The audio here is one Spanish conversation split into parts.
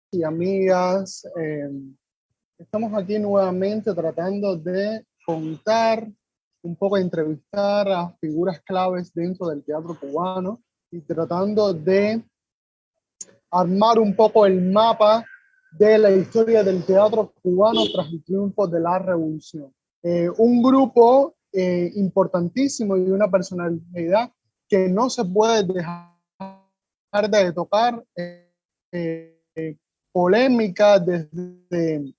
Y amigas, estamos aquí nuevamente tratando de contar, un poco de entrevistar a figuras claves dentro del teatro cubano y tratando de armar un poco el mapa de la historia del teatro cubano tras el triunfo de la revolución. Un grupo importantísimo y una personalidad que no se puede dejar de tocar, polémica desde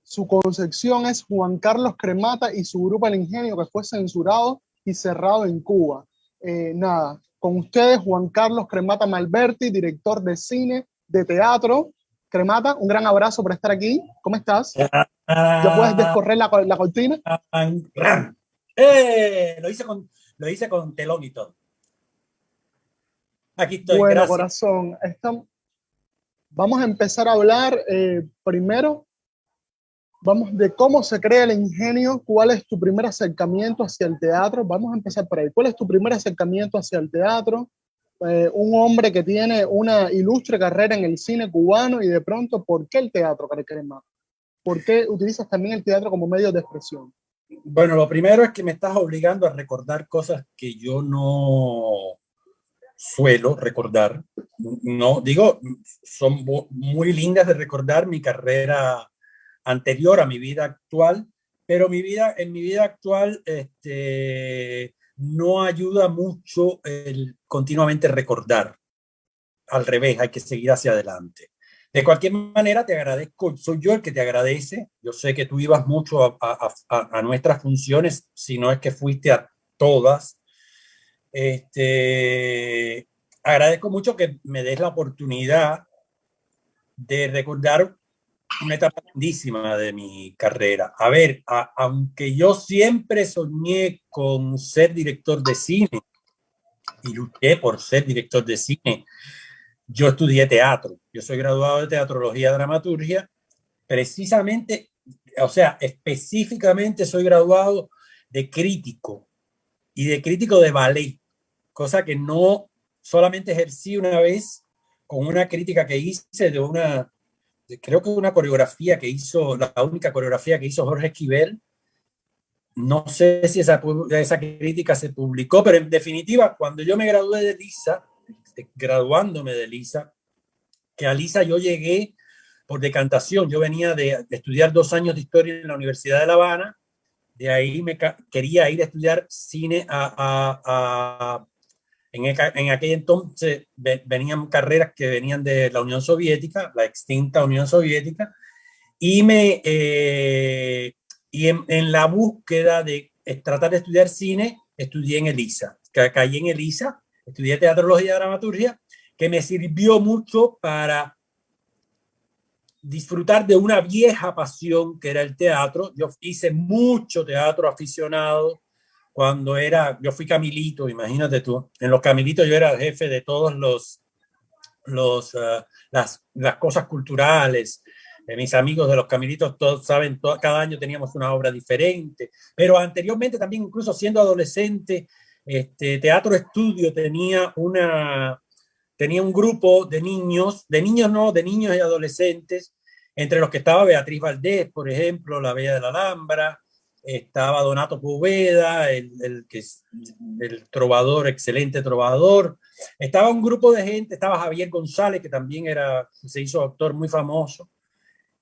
su concepción, es Juan Carlos Cremata y su grupo El Ingenio, que fue censurado y cerrado en Cuba. Nada, con ustedes Juan Carlos Cremata Malberti, director de cine, de teatro. Cremata, un gran abrazo por estar aquí. ¿Cómo estás? ¿Ya puedes Ah, descorrer la cortina? ram. Lo hice con telón y todo. Aquí estoy, Bueno, gracias. corazón, vamos a empezar a hablar primero. Vamos de cómo se crea el ingenio, cuál es tu primer acercamiento hacia el teatro. Vamos a empezar por ahí. ¿Cuál es tu primer acercamiento hacia el teatro? Un hombre que tiene una ilustre carrera en el cine cubano y de pronto, ¿por qué el teatro, Crema? ¿Por qué utilizas también el teatro como medio de expresión? Bueno, lo primero es que me estás obligando a recordar cosas que yo no suelo recordar. No, digo, son muy lindas de recordar mi carrera anterior a mi vida actual, pero en mi vida actual, no ayuda mucho el continuamente recordar. Al revés, hay que seguir hacia adelante. De cualquier manera, te agradezco, soy yo el que te agradece. Yo sé que tú ibas mucho a nuestras funciones, si no es que fuiste a todas. Este, agradezco mucho que me des la oportunidad de recordar una etapa lindísima de mi carrera. A ver, aunque yo siempre soñé con ser director de cine y luché por ser director de cine, yo estudié teatro. Yo soy graduado de teatrología y dramaturgia. Precisamente, o sea, específicamente soy graduado de crítico y de crítico de ballet, cosa que no solamente ejercí una vez con una crítica que hice de una, creo que una coreografía que hizo, la única coreografía que hizo Jorge Esquivel. No sé si esa crítica se publicó, pero en definitiva, cuando yo me gradué de LISA, graduándome de LISA, que a LISA yo llegué por decantación. Yo venía de estudiar 2 años de historia en la Universidad de La Habana. De ahí quería ir a estudiar cine en aquel entonces venían carreras que venían de la Unión Soviética, la extinta Unión Soviética, y en la búsqueda de tratar de estudiar cine, estudié en ELISA. Caí en ELISA, estudié teatrología y dramaturgia, que me sirvió mucho para disfrutar de una vieja pasión que era el teatro. Yo hice mucho teatro aficionado yo fui camilito, imagínate tú. En los camilitos yo era jefe de todos las cosas culturales. Mis amigos de los camilitos todos saben, cada año teníamos una obra diferente. Pero anteriormente también, incluso siendo adolescente, Teatro Estudio tenía un grupo de niños no, de niños y adolescentes, entre los que estaba Beatriz Valdés, por ejemplo, la Bella de la Alhambra, estaba Donato Poveda, que es el trovador, excelente trovador. Estaba un grupo de gente, estaba Javier González, que también se hizo actor muy famoso.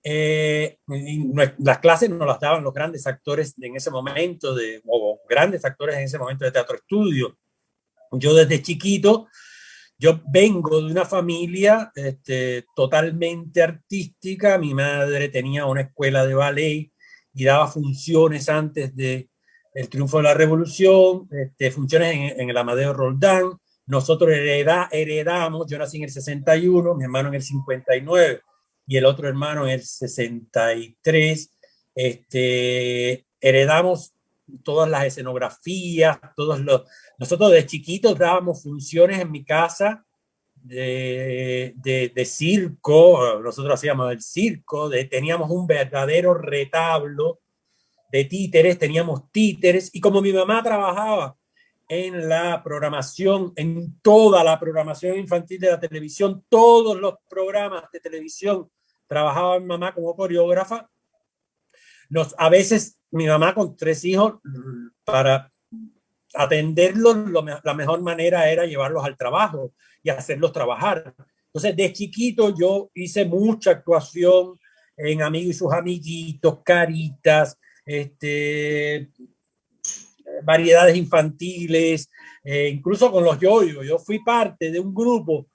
Las clases nos las daban los grandes actores en ese momento, o grandes actores en ese momento de Teatro Estudio. Yo desde chiquito, yo vengo de una familia totalmente artística. Mi madre tenía una escuela de ballet y daba funciones antes del triunfo de la revolución, funciones en el Amadeo Roldán. Nosotros heredamos, yo nací en el 61, mi hermano en el 59 y el otro hermano en el 63. Heredamos todas las escenografías, nosotros de chiquitos dábamos funciones en mi casa de circo. Nosotros hacíamos el circo, teníamos un verdadero retablo de títeres, teníamos títeres, y como mi mamá trabajaba en la programación, en toda la programación infantil de la televisión, todos los programas de televisión. Trabajaba mi mamá como coreógrafa. A veces mi mamá con 3 hijos, para atenderlos, la mejor manera era llevarlos al trabajo y hacerlos trabajar. Entonces, de chiquito yo hice mucha actuación en Amigos y sus amiguitos, Caritas, variedades infantiles, incluso con los yoyos. Yo fui parte de un grupo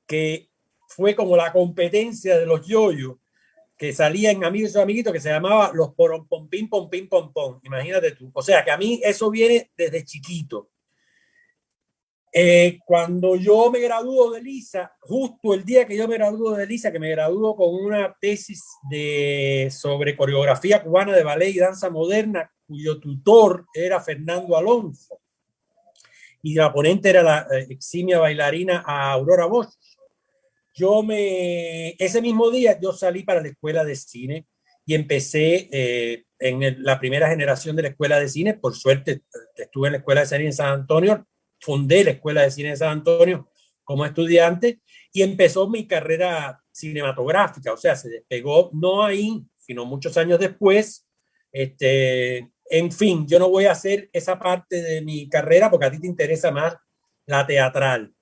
que fue como la competencia de los yoyos, que salía en Amigos y sus amiguitos, que se llamaba los Porompom-pim, pom-pim, pom-pom. Imagínate tú. O sea, que a mí eso viene desde chiquito. Cuando yo me graduó de LISA, justo el día que yo me graduó de LISA, que me graduó con una tesis sobre coreografía cubana de ballet y danza moderna, cuyo tutor era Fernando Alonso, y la ponente era la eximia bailarina Aurora Bosch. Ese mismo día yo salí para la escuela de cine y empecé en la primera generación de la escuela de cine. Por suerte estuve en la escuela de cine en San Antonio, fundé la escuela de cine de San Antonio como estudiante y empezó mi carrera cinematográfica. O sea, se despegó no ahí, sino muchos años después. En fin, yo no voy a hacer esa parte de mi carrera porque a ti te interesa más la teatral.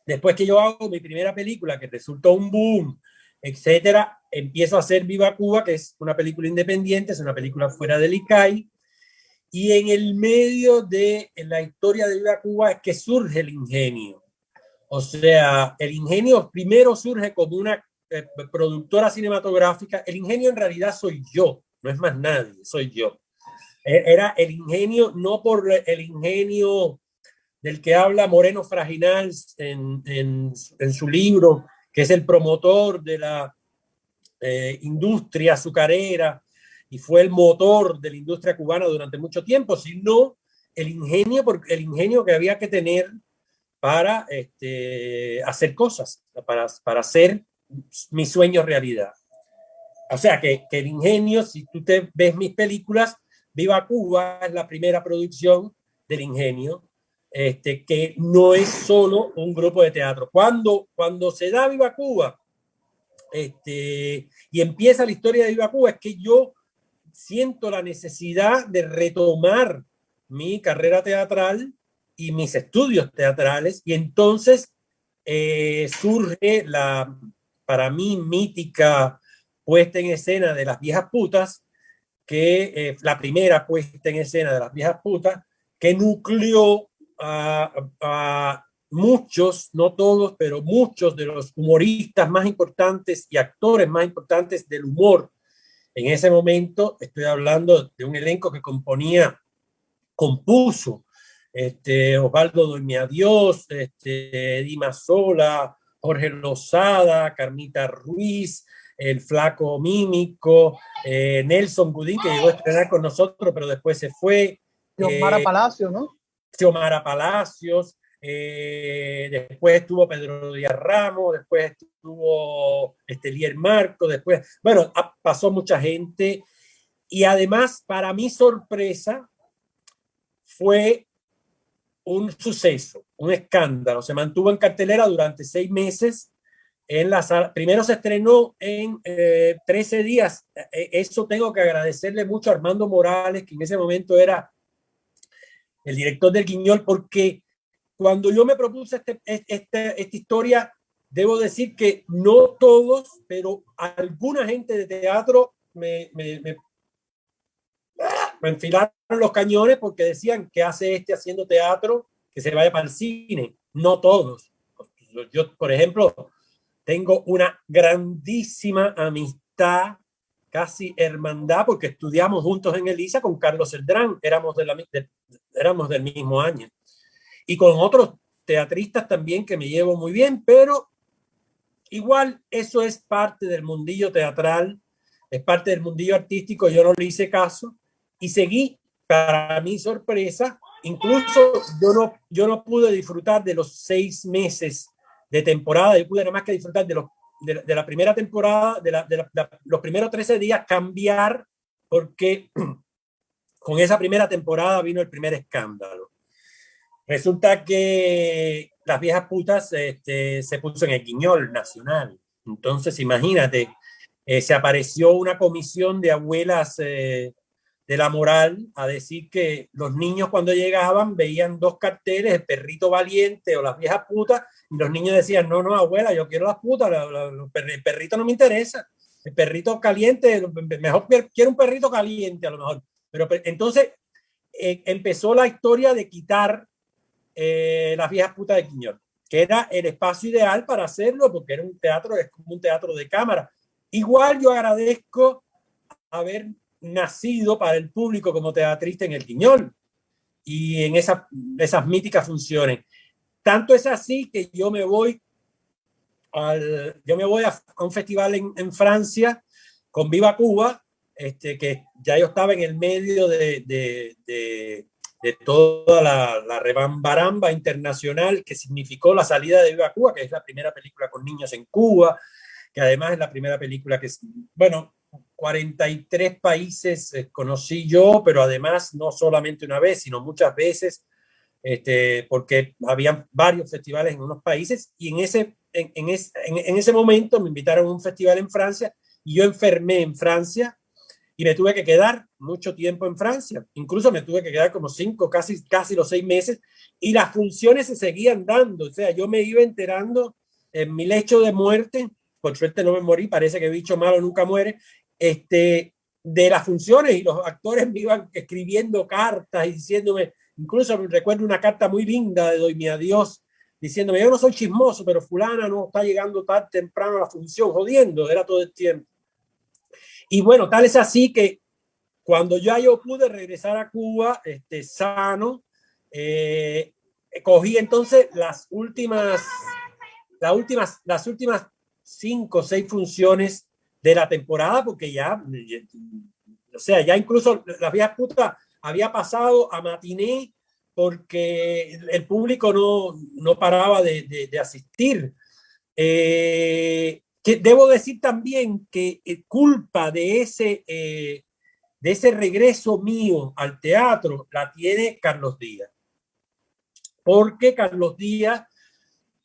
Después que yo hago mi primera película, que resultó un boom, etcétera, empiezo a hacer Viva Cuba, que es una película independiente, es una película fuera del ICAI, y en el medio de la historia de Viva Cuba es que surge el ingenio. O sea, el ingenio primero surge como una productora cinematográfica. El ingenio en realidad soy yo, no es más nadie, soy yo. Era el ingenio, no por el ingenio del que habla Moreno Fraginal en su libro, que es el promotor de la industria azucarera y fue el motor de la industria cubana durante mucho tiempo, sino el ingenio que había que tener para hacer cosas, para hacer mis sueños realidad. O sea, que el ingenio, si tú te ves mis películas, Viva Cuba es la primera producción del ingenio, que no es solo un grupo de teatro. Cuando se da Viva Cuba y empieza la historia de Viva Cuba, es que yo siento la necesidad de retomar mi carrera teatral y mis estudios teatrales, y entonces surge la, para mí, mítica puesta en escena de Las Viejas Putas, que la primera puesta en escena de Las Viejas Putas, que nucleó a muchos, no todos, pero muchos de los humoristas más importantes y actores más importantes del humor. En ese momento estoy hablando de un elenco que compuso Osvaldo Doñadios, Dima Sola, Jorge Lozada, Carmita Ruiz, el Flaco Mímico, Nelson Gudín, que llegó a estrenar con nosotros, pero después se fue. Xiomara Palacios, ¿no? Xiomara Palacios, después estuvo Pedro Díaz Ramos, después estuvo Estelier Marco, después, bueno, pasó mucha gente. Y además, para mi sorpresa, fue un suceso, un escándalo. Se mantuvo en cartelera durante 6 meses. En la sala. Primero se estrenó en 13 días. Eso tengo que agradecerle mucho a Armando Morales, que en ese momento era el director del Guiñol, porque cuando yo me propuse esta historia, debo decir que no todos, pero alguna gente de teatro me enfilaron los cañones porque decían que hace haciendo teatro, que se vaya para el cine. No todos. Yo, por ejemplo, tengo una grandísima amistad, casi hermandad, porque estudiamos juntos en Elisa con Carlos Celdrán, éramos del mismo año. Y con otros teatristas también que me llevo muy bien, pero igual eso es parte del mundillo teatral, es parte del mundillo artístico. Yo no le hice caso y seguí, para mi sorpresa. Incluso yo no pude disfrutar de los 6 meses de temporada. Yo pude nada más que disfrutar de la primera temporada, los primeros 13 días, cambiar, porque con esa primera temporada vino el primer escándalo. Resulta que las viejas putas se puso en el Guiñol Nacional. Entonces, imagínate, se apareció una comisión de abuelas de la moral a decir que los niños cuando llegaban veían dos carteles, el perrito valiente o las viejas putas, y los niños decían, no, no, abuela, yo quiero las putas, el perrito no me interesa, el perrito caliente, mejor quiero un perrito caliente a lo mejor. Pero entonces empezó la historia de quitar las viejas putas de Quiñón, que era el espacio ideal para hacerlo, porque era un teatro, es como un teatro de cámara. Igual yo agradezco haber nacido para el público como teatrista en el Quiñón y en esas míticas funciones. Tanto es así que yo me voy a un festival en Francia con Viva Cuba, que ya yo estaba en el medio de toda la rebambaramba internacional que significó la salida de Viva Cuba, que es la primera película con niños en Cuba, que además es la primera película que, bueno, 43 países conocí yo, pero además no solamente una vez, sino muchas veces, porque había varios festivales en unos países y en ese momento me invitaron a un festival en Francia y yo enfermé en Francia y me tuve que quedar mucho tiempo en Francia. Incluso me tuve que quedar como 5, casi los 6 meses y las funciones se seguían dando. O sea, yo me iba enterando en mi lecho de muerte, por suerte no me morí, parece que bicho malo nunca muere, de las funciones y los actores me iban escribiendo cartas y diciéndome, incluso me recuerdo una carta muy linda de Doy mi adiós, diciéndome, yo no soy chismoso, pero fulana no está llegando tan temprano a la función, jodiendo, era todo el tiempo. Y bueno, tal es así que cuando ya yo pude regresar a Cuba, sano, cogí entonces las últimas 5 o 6 funciones de la temporada, porque ya, o sea, ya incluso las viejas putas había pasado a matiné porque el público no paraba de asistir. Que debo decir también que culpa de ese regreso mío al teatro la tiene Carlos Díaz. Porque Carlos Díaz,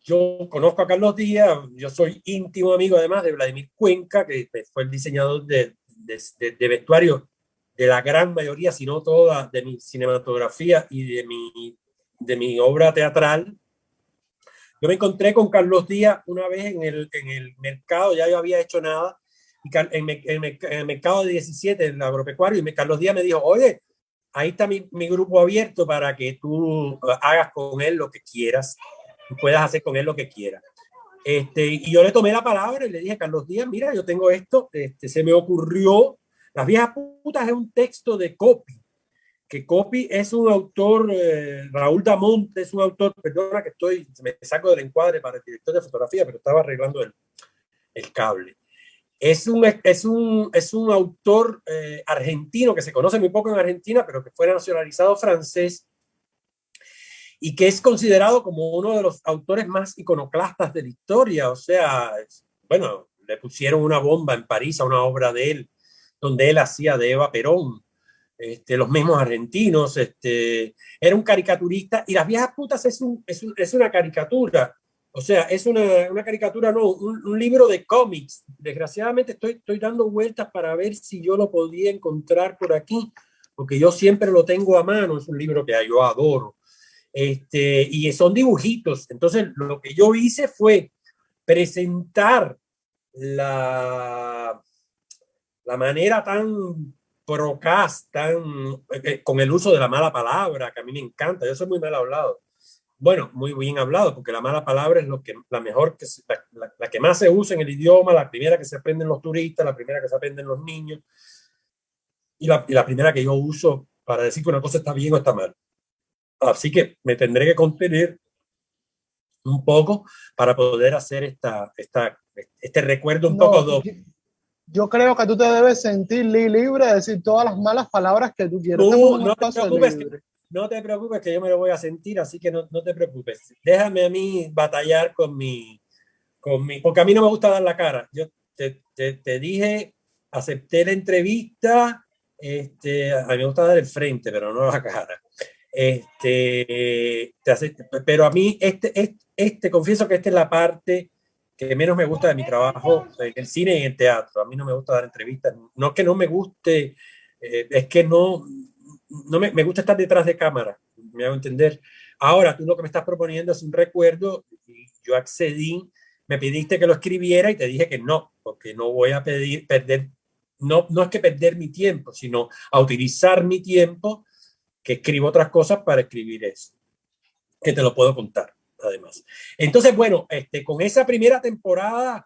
yo conozco a Carlos Díaz, yo soy íntimo amigo además de Vladimir Cuenca, que fue el diseñador de vestuario de la gran mayoría, si no toda, de mi cinematografía y de mi obra teatral. Yo me encontré con Carlos Díaz una vez en el mercado, ya yo había hecho nada, y en el mercado de 17, en el agropecuario, y Carlos Díaz me dijo, oye, ahí está mi grupo abierto para que tú hagas con él lo que quieras y puedas hacer con él lo que quieras. Y yo le tomé la palabra y le dije, Carlos Díaz, mira, yo tengo esto, se me ocurrió, Las viejas putas es un texto de Copy, que Copy es un autor, Raúl Damont es un autor, perdona que me saco del encuadre para el director de fotografía, pero estaba arreglando el cable. Es un autor argentino que se conoce muy poco en Argentina, pero que fue nacionalizado francés y que es considerado como uno de los autores más iconoclastas de la historia. O sea, bueno, le pusieron una bomba en París a una obra de él, donde él hacía de Eva Perón. Los mismos argentinos, era un caricaturista, y Las viejas putas es una caricatura, o sea, es una caricatura, no, un libro de cómics. Desgraciadamente estoy dando vueltas para ver si yo lo podía encontrar por aquí, porque yo siempre lo tengo a mano, es un libro que yo adoro, y son dibujitos. Entonces lo que yo hice fue presentar la manera tan procas, con el uso de la mala palabra, que a mí me encanta. Yo soy muy mal hablado. Bueno, muy bien hablado, porque la mala palabra es la mejor, la que más se usa en el idioma, la primera que se aprenden los turistas, la primera que se aprenden los niños, y la primera que yo uso para decir que una cosa está bien o está mal. Así que me tendré que contener un poco para poder hacer este recuerdo un poco doble. Yo creo que tú te debes sentir libre de decir todas las malas palabras que tú quieras. No te preocupes que yo me lo voy a sentir, así que no te preocupes. Déjame a mí batallar porque a mí no me gusta dar la cara. Yo te dije, acepté la entrevista, a mí me gusta dar el frente, pero no la cara. Pero a mí, confieso que esta es la parte que menos me gusta de mi trabajo en el cine y en el teatro. A mí no me gusta dar entrevistas. No es que no me guste, es que no me gusta estar detrás de cámara. Me hago entender. Ahora, tú lo que me estás proponiendo es un recuerdo y yo accedí, me pediste que lo escribiera y te dije que no, porque no voy a perder, no es que perder mi tiempo, sino a utilizar mi tiempo, que escribo otras cosas para escribir eso, que te lo puedo contar, además. Entonces, bueno, con esa primera temporada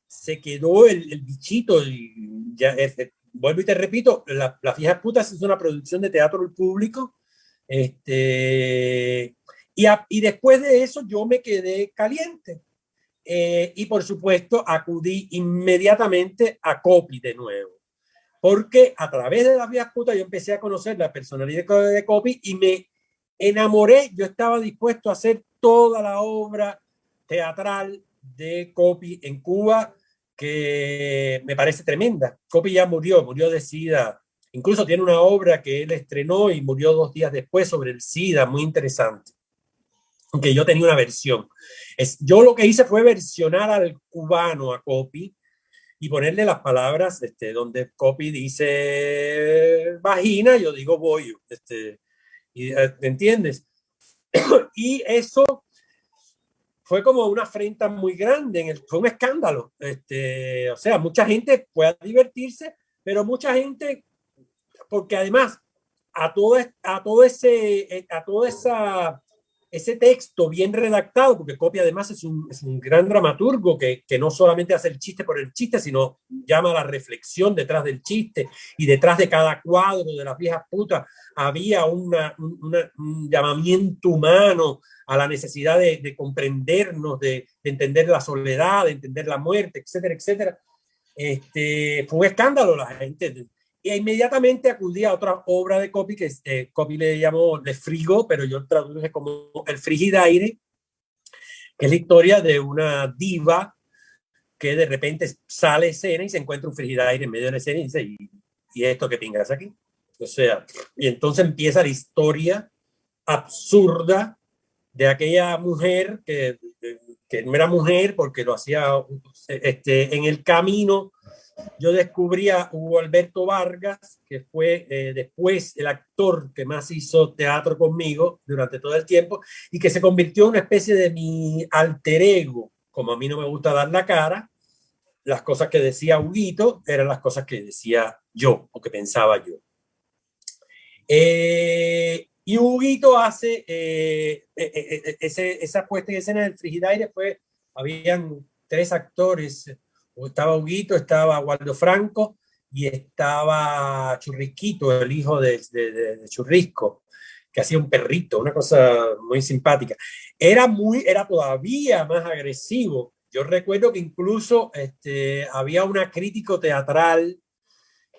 se quedó el bichito y ya, vuelvo y te repito, Las Viejas Putas es una producción de Teatro del Público, y después de eso yo me quedé caliente. Y por supuesto acudí inmediatamente a Copy de nuevo, porque a través de Las Viejas Putas yo empecé a conocer la personalidad de Copy y me enamoré. Yo estaba dispuesto a hacer toda la obra teatral de Copy en Cuba, que me parece tremenda. Copy ya murió de SIDA. Incluso tiene una obra que él estrenó y murió 2 días después sobre el SIDA, muy interesante. Aunque yo tenía una versión. Yo lo que hice fue versionar al cubano, a Copy, y ponerle las palabras donde Copy dice vagina, yo digo bollo. ¿Me entiendes? Y eso fue como una afrenta muy grande, fue un escándalo. O sea, mucha gente puede divertirse, pero mucha gente, porque además a todo ese texto bien redactado, porque Copy además es un gran dramaturgo que no solamente hace el chiste por el chiste, sino llama a la reflexión detrás del chiste, y detrás de cada cuadro de Las Viejas Putas había un llamamiento humano a la necesidad de comprendernos, de entender la soledad, de entender la muerte, etcétera, etcétera. Fue un escándalo la gente. Y inmediatamente acudí a otra obra de Copy, que Copy le llamó Le Frigo, pero yo traduje como El Frigidaire, que es la historia de una diva que de repente sale a escena y se encuentra un frigidaire en medio de la escena y dice, ¿y esto qué pingas aquí? O sea, y entonces empieza la historia absurda de aquella mujer que no era mujer porque lo hacía en el camino. Yo descubrí a Hugo Alberto Vargas, que fue después el actor que más hizo teatro conmigo durante todo el tiempo y que se convirtió en una especie de mi alter ego. Como a mí no me gusta dar la cara, las cosas que decía Huguito eran las cosas que decía yo o que pensaba yo. Y Huguito hace esa puesta en escena del Frigidaire. Habían 3 actores. Estaba Huguito, estaba Waldo Franco y estaba Churrisquito, el hijo de Churrisco, que hacía un perrito, una cosa muy simpática. Era todavía más agresivo. Yo recuerdo que incluso había una crítico teatral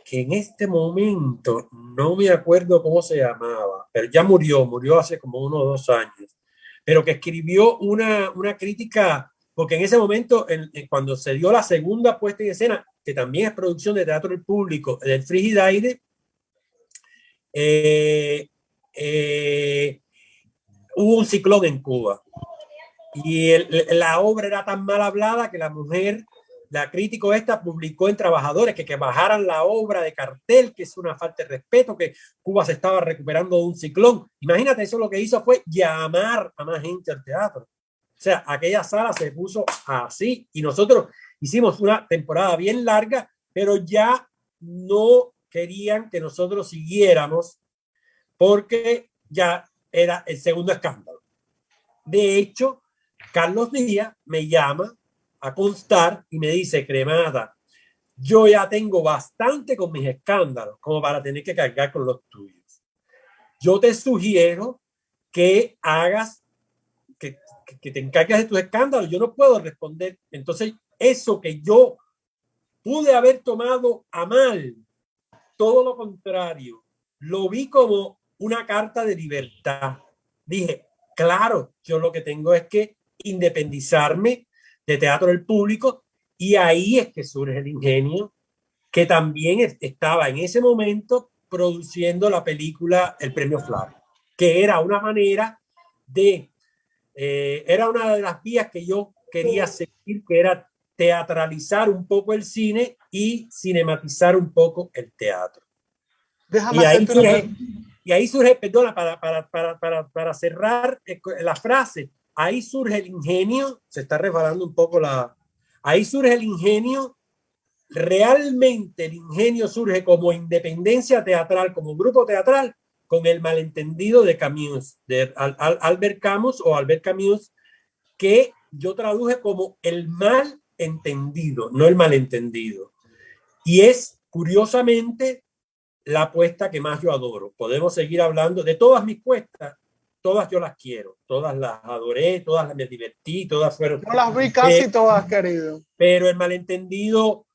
que en este momento no me acuerdo cómo se llamaba, pero ya murió hace como 1 o 2 años, pero que escribió una crítica, porque en ese momento, cuando se dio la segunda puesta en escena, que también es producción de Teatro del Público, del Frigidaire, hubo un ciclón en Cuba. Y la obra era tan mal hablada que la crítico publicó en Trabajadores que bajaran la obra de cartel, que es una falta de respeto, que Cuba se estaba recuperando de un ciclón. Imagínate, eso lo que hizo fue llamar a más gente al teatro. O sea, aquella sala se puso así y nosotros hicimos una temporada bien larga, pero ya no querían que nosotros siguiéramos porque ya era el segundo escándalo. De hecho, Carlos Díaz me llama a constar y me dice, Cremada, yo ya tengo bastante con mis escándalos como para tener que cargar con los tuyos. Yo te sugiero que que te encargues de tus escándalos. Yo no puedo responder. Entonces, eso que yo pude haber tomado a mal, todo lo contrario, lo vi como una carta de libertad. Dije, claro, yo lo que tengo es que independizarme de Teatro del Público, y ahí es que surge el Ingenio, que también estaba en ese momento produciendo la película El Premio Flavio. que era una manera de, era una de las vías que yo quería seguir, que era teatralizar un poco el cine y cinematizar un poco el teatro. Déjame Y ahí hacerte una surge, pregunta. y ahí surge, perdona, para cerrar la frase, ahí surge el ingenio, se está resbalando un poco ahí surge el ingenio, realmente el ingenio surge como independencia teatral, como grupo teatral, con el malentendido de Camus, de Albert Camus o Albert Camus, que yo traduje como el mal entendido, no el malentendido. Y es, curiosamente, la apuesta que más yo adoro. Podemos seguir hablando de todas mis puestas, todas yo las quiero, todas las adoré, todas me divertí, todas fueron. Yo las vi casi todas, querido. Pero el malentendido,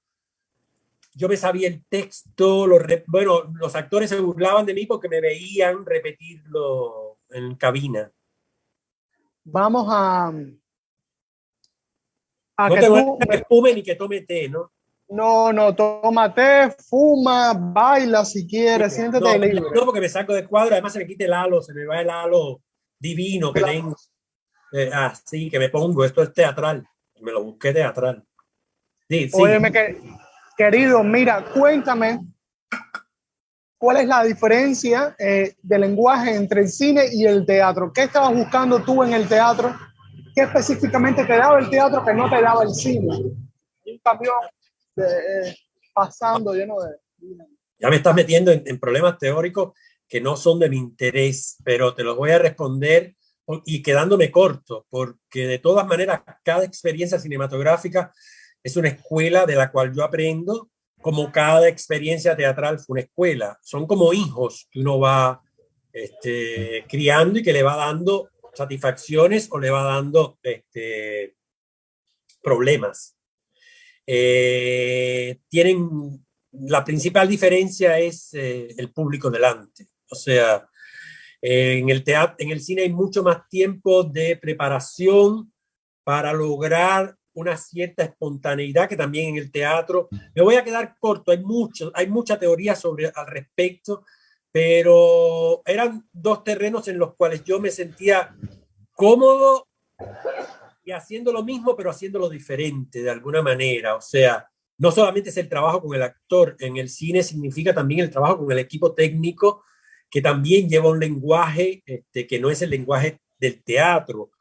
yo me sabía el texto, bueno, los actores se burlaban de mí porque me veían repetirlo en cabina. Vamos a No que tengo tú que fume ni que tome té, ¿no? no, tómate, fuma, baila si quieres, siéntete No, libre. no, porque me saco de cuadro, además se me quita el halo, se me va el halo divino que tengo. Sí, que me pongo, esto es teatral, me lo busqué teatral. Sí, sí. Óyeme, querido, mira, cuéntame cuál es la diferencia de lenguaje entre el cine y el teatro. ¿Qué estabas buscando tú en el teatro? ¿Qué específicamente te daba el teatro que no te daba el cine? Un camión pasando lleno de... Ya me estás metiendo en problemas teóricos que no son de mi interés, pero te los voy a responder y quedándome corto, porque de todas maneras cada experiencia cinematográfica es una escuela de la cual yo aprendo, como cada experiencia teatral fue una escuela. Son como hijos que uno va criando y que le va dando satisfacciones o le va dando problemas. Tienen la principal diferencia es el público delante. O sea, en el teatro, en el cine hay mucho más tiempo de preparación para lograr una cierta espontaneidad que también en el teatro. Me voy a quedar corto, hay mucha teoría al respecto, pero eran dos terrenos en los cuales yo me sentía cómodo y haciendo lo mismo, pero haciéndolo diferente de alguna manera. O sea, no solamente es el trabajo con el actor, en el cine significa también el trabajo con el equipo técnico, que también lleva un lenguaje que no es el lenguaje del teatro.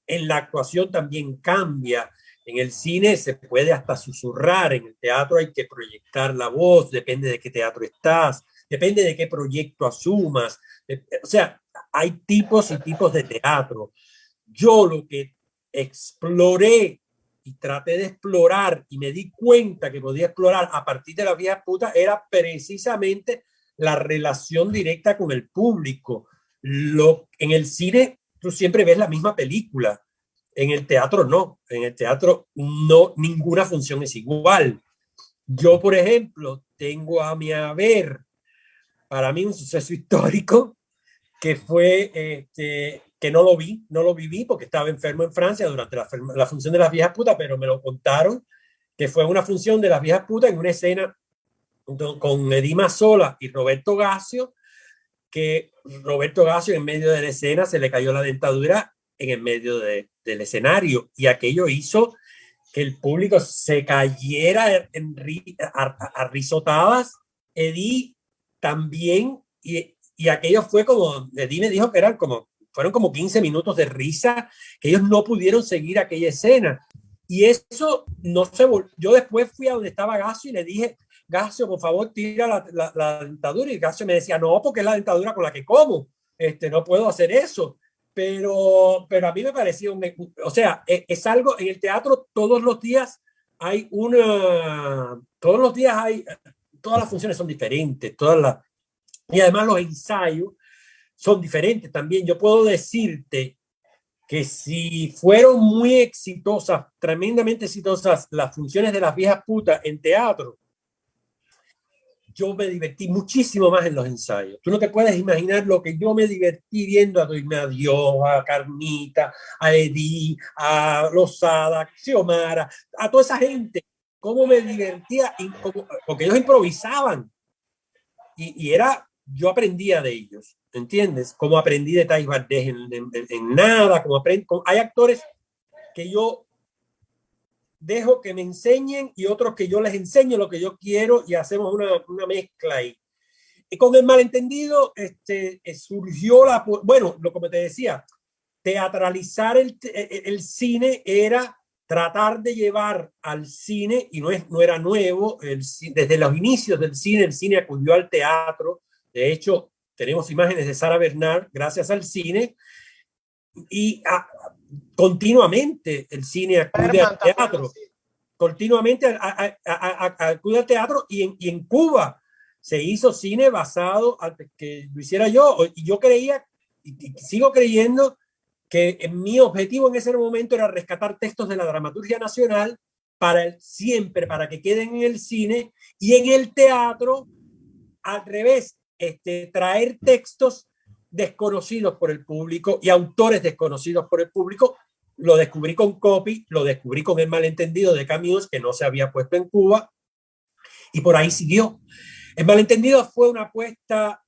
En la actuación también cambia. En el cine se puede hasta susurrar, en el teatro hay que proyectar la voz, depende de qué teatro estás, depende de qué proyecto asumas. O sea, hay tipos y tipos de teatro. Yo lo que exploré y traté de explorar y me di cuenta que podía explorar a partir de las viejas putas era precisamente la relación directa con el público. En el cine tú siempre ves la misma película, en el teatro no, en el teatro no, ninguna función es igual. Yo, por ejemplo, tengo a mi haber, para mí un suceso histórico que fue que no lo viví porque estaba enfermo en Francia durante la función de las viejas putas, pero me lo contaron que fue una función de las viejas putas en una escena con Edima Sola y Roberto Gassio, que Roberto Gassio en medio de la escena se le cayó la dentadura en el medio del escenario y aquello hizo que el público se cayera a risotadas. Eddie también, y aquello fue como, Eddie me dijo que fueron como 15 minutos de risa, que ellos no pudieron seguir aquella escena. Y eso no se yo después fui a donde estaba Gassio y le dije, Gassio, por favor, tira la dentadura. Y Gassio me decía, no, porque es la dentadura con la que como. No puedo hacer eso. Pero a mí me pareció, o sea, es algo, en el teatro todos los días todos los días todas las funciones son diferentes, y además los ensayos son diferentes también. Yo puedo decirte que si fueron muy exitosas, tremendamente exitosas las funciones de las viejas putas en teatro, yo me divertí muchísimo más en los ensayos. Tú no te puedes imaginar lo que yo me divertí viendo a Doina Dios, a Carmita, a Edith, a Lozada, a Xiomara, a toda esa gente. Cómo me divertía, porque ellos improvisaban. Y era yo aprendía de ellos, ¿entiendes? Como aprendí de Thais Valdés en nada, hay actores que yo dejo que me enseñen y otros que yo les enseño lo que yo quiero y hacemos una mezcla ahí. Y con el malentendido surgió bueno, como te decía, teatralizar el cine era tratar de llevar al cine, y no era nuevo, desde los inicios del cine, el cine acudió al teatro. De hecho, tenemos imágenes de Sara Bernard gracias al cine, y continuamente el cine acude al teatro. Continuamente acude al teatro, y en Cuba se hizo cine basado, antes que lo hiciera yo, y yo creía, y sigo creyendo, que mi objetivo en ese momento era rescatar textos de la dramaturgia nacional siempre, para que queden en el cine, y en el teatro, al revés, traer textos desconocidos por el público y autores desconocidos por el público. Lo descubrí con Copy, lo descubrí con El malentendido de Camus, que no se había puesto en Cuba, y por ahí siguió. El malentendido fue una apuesta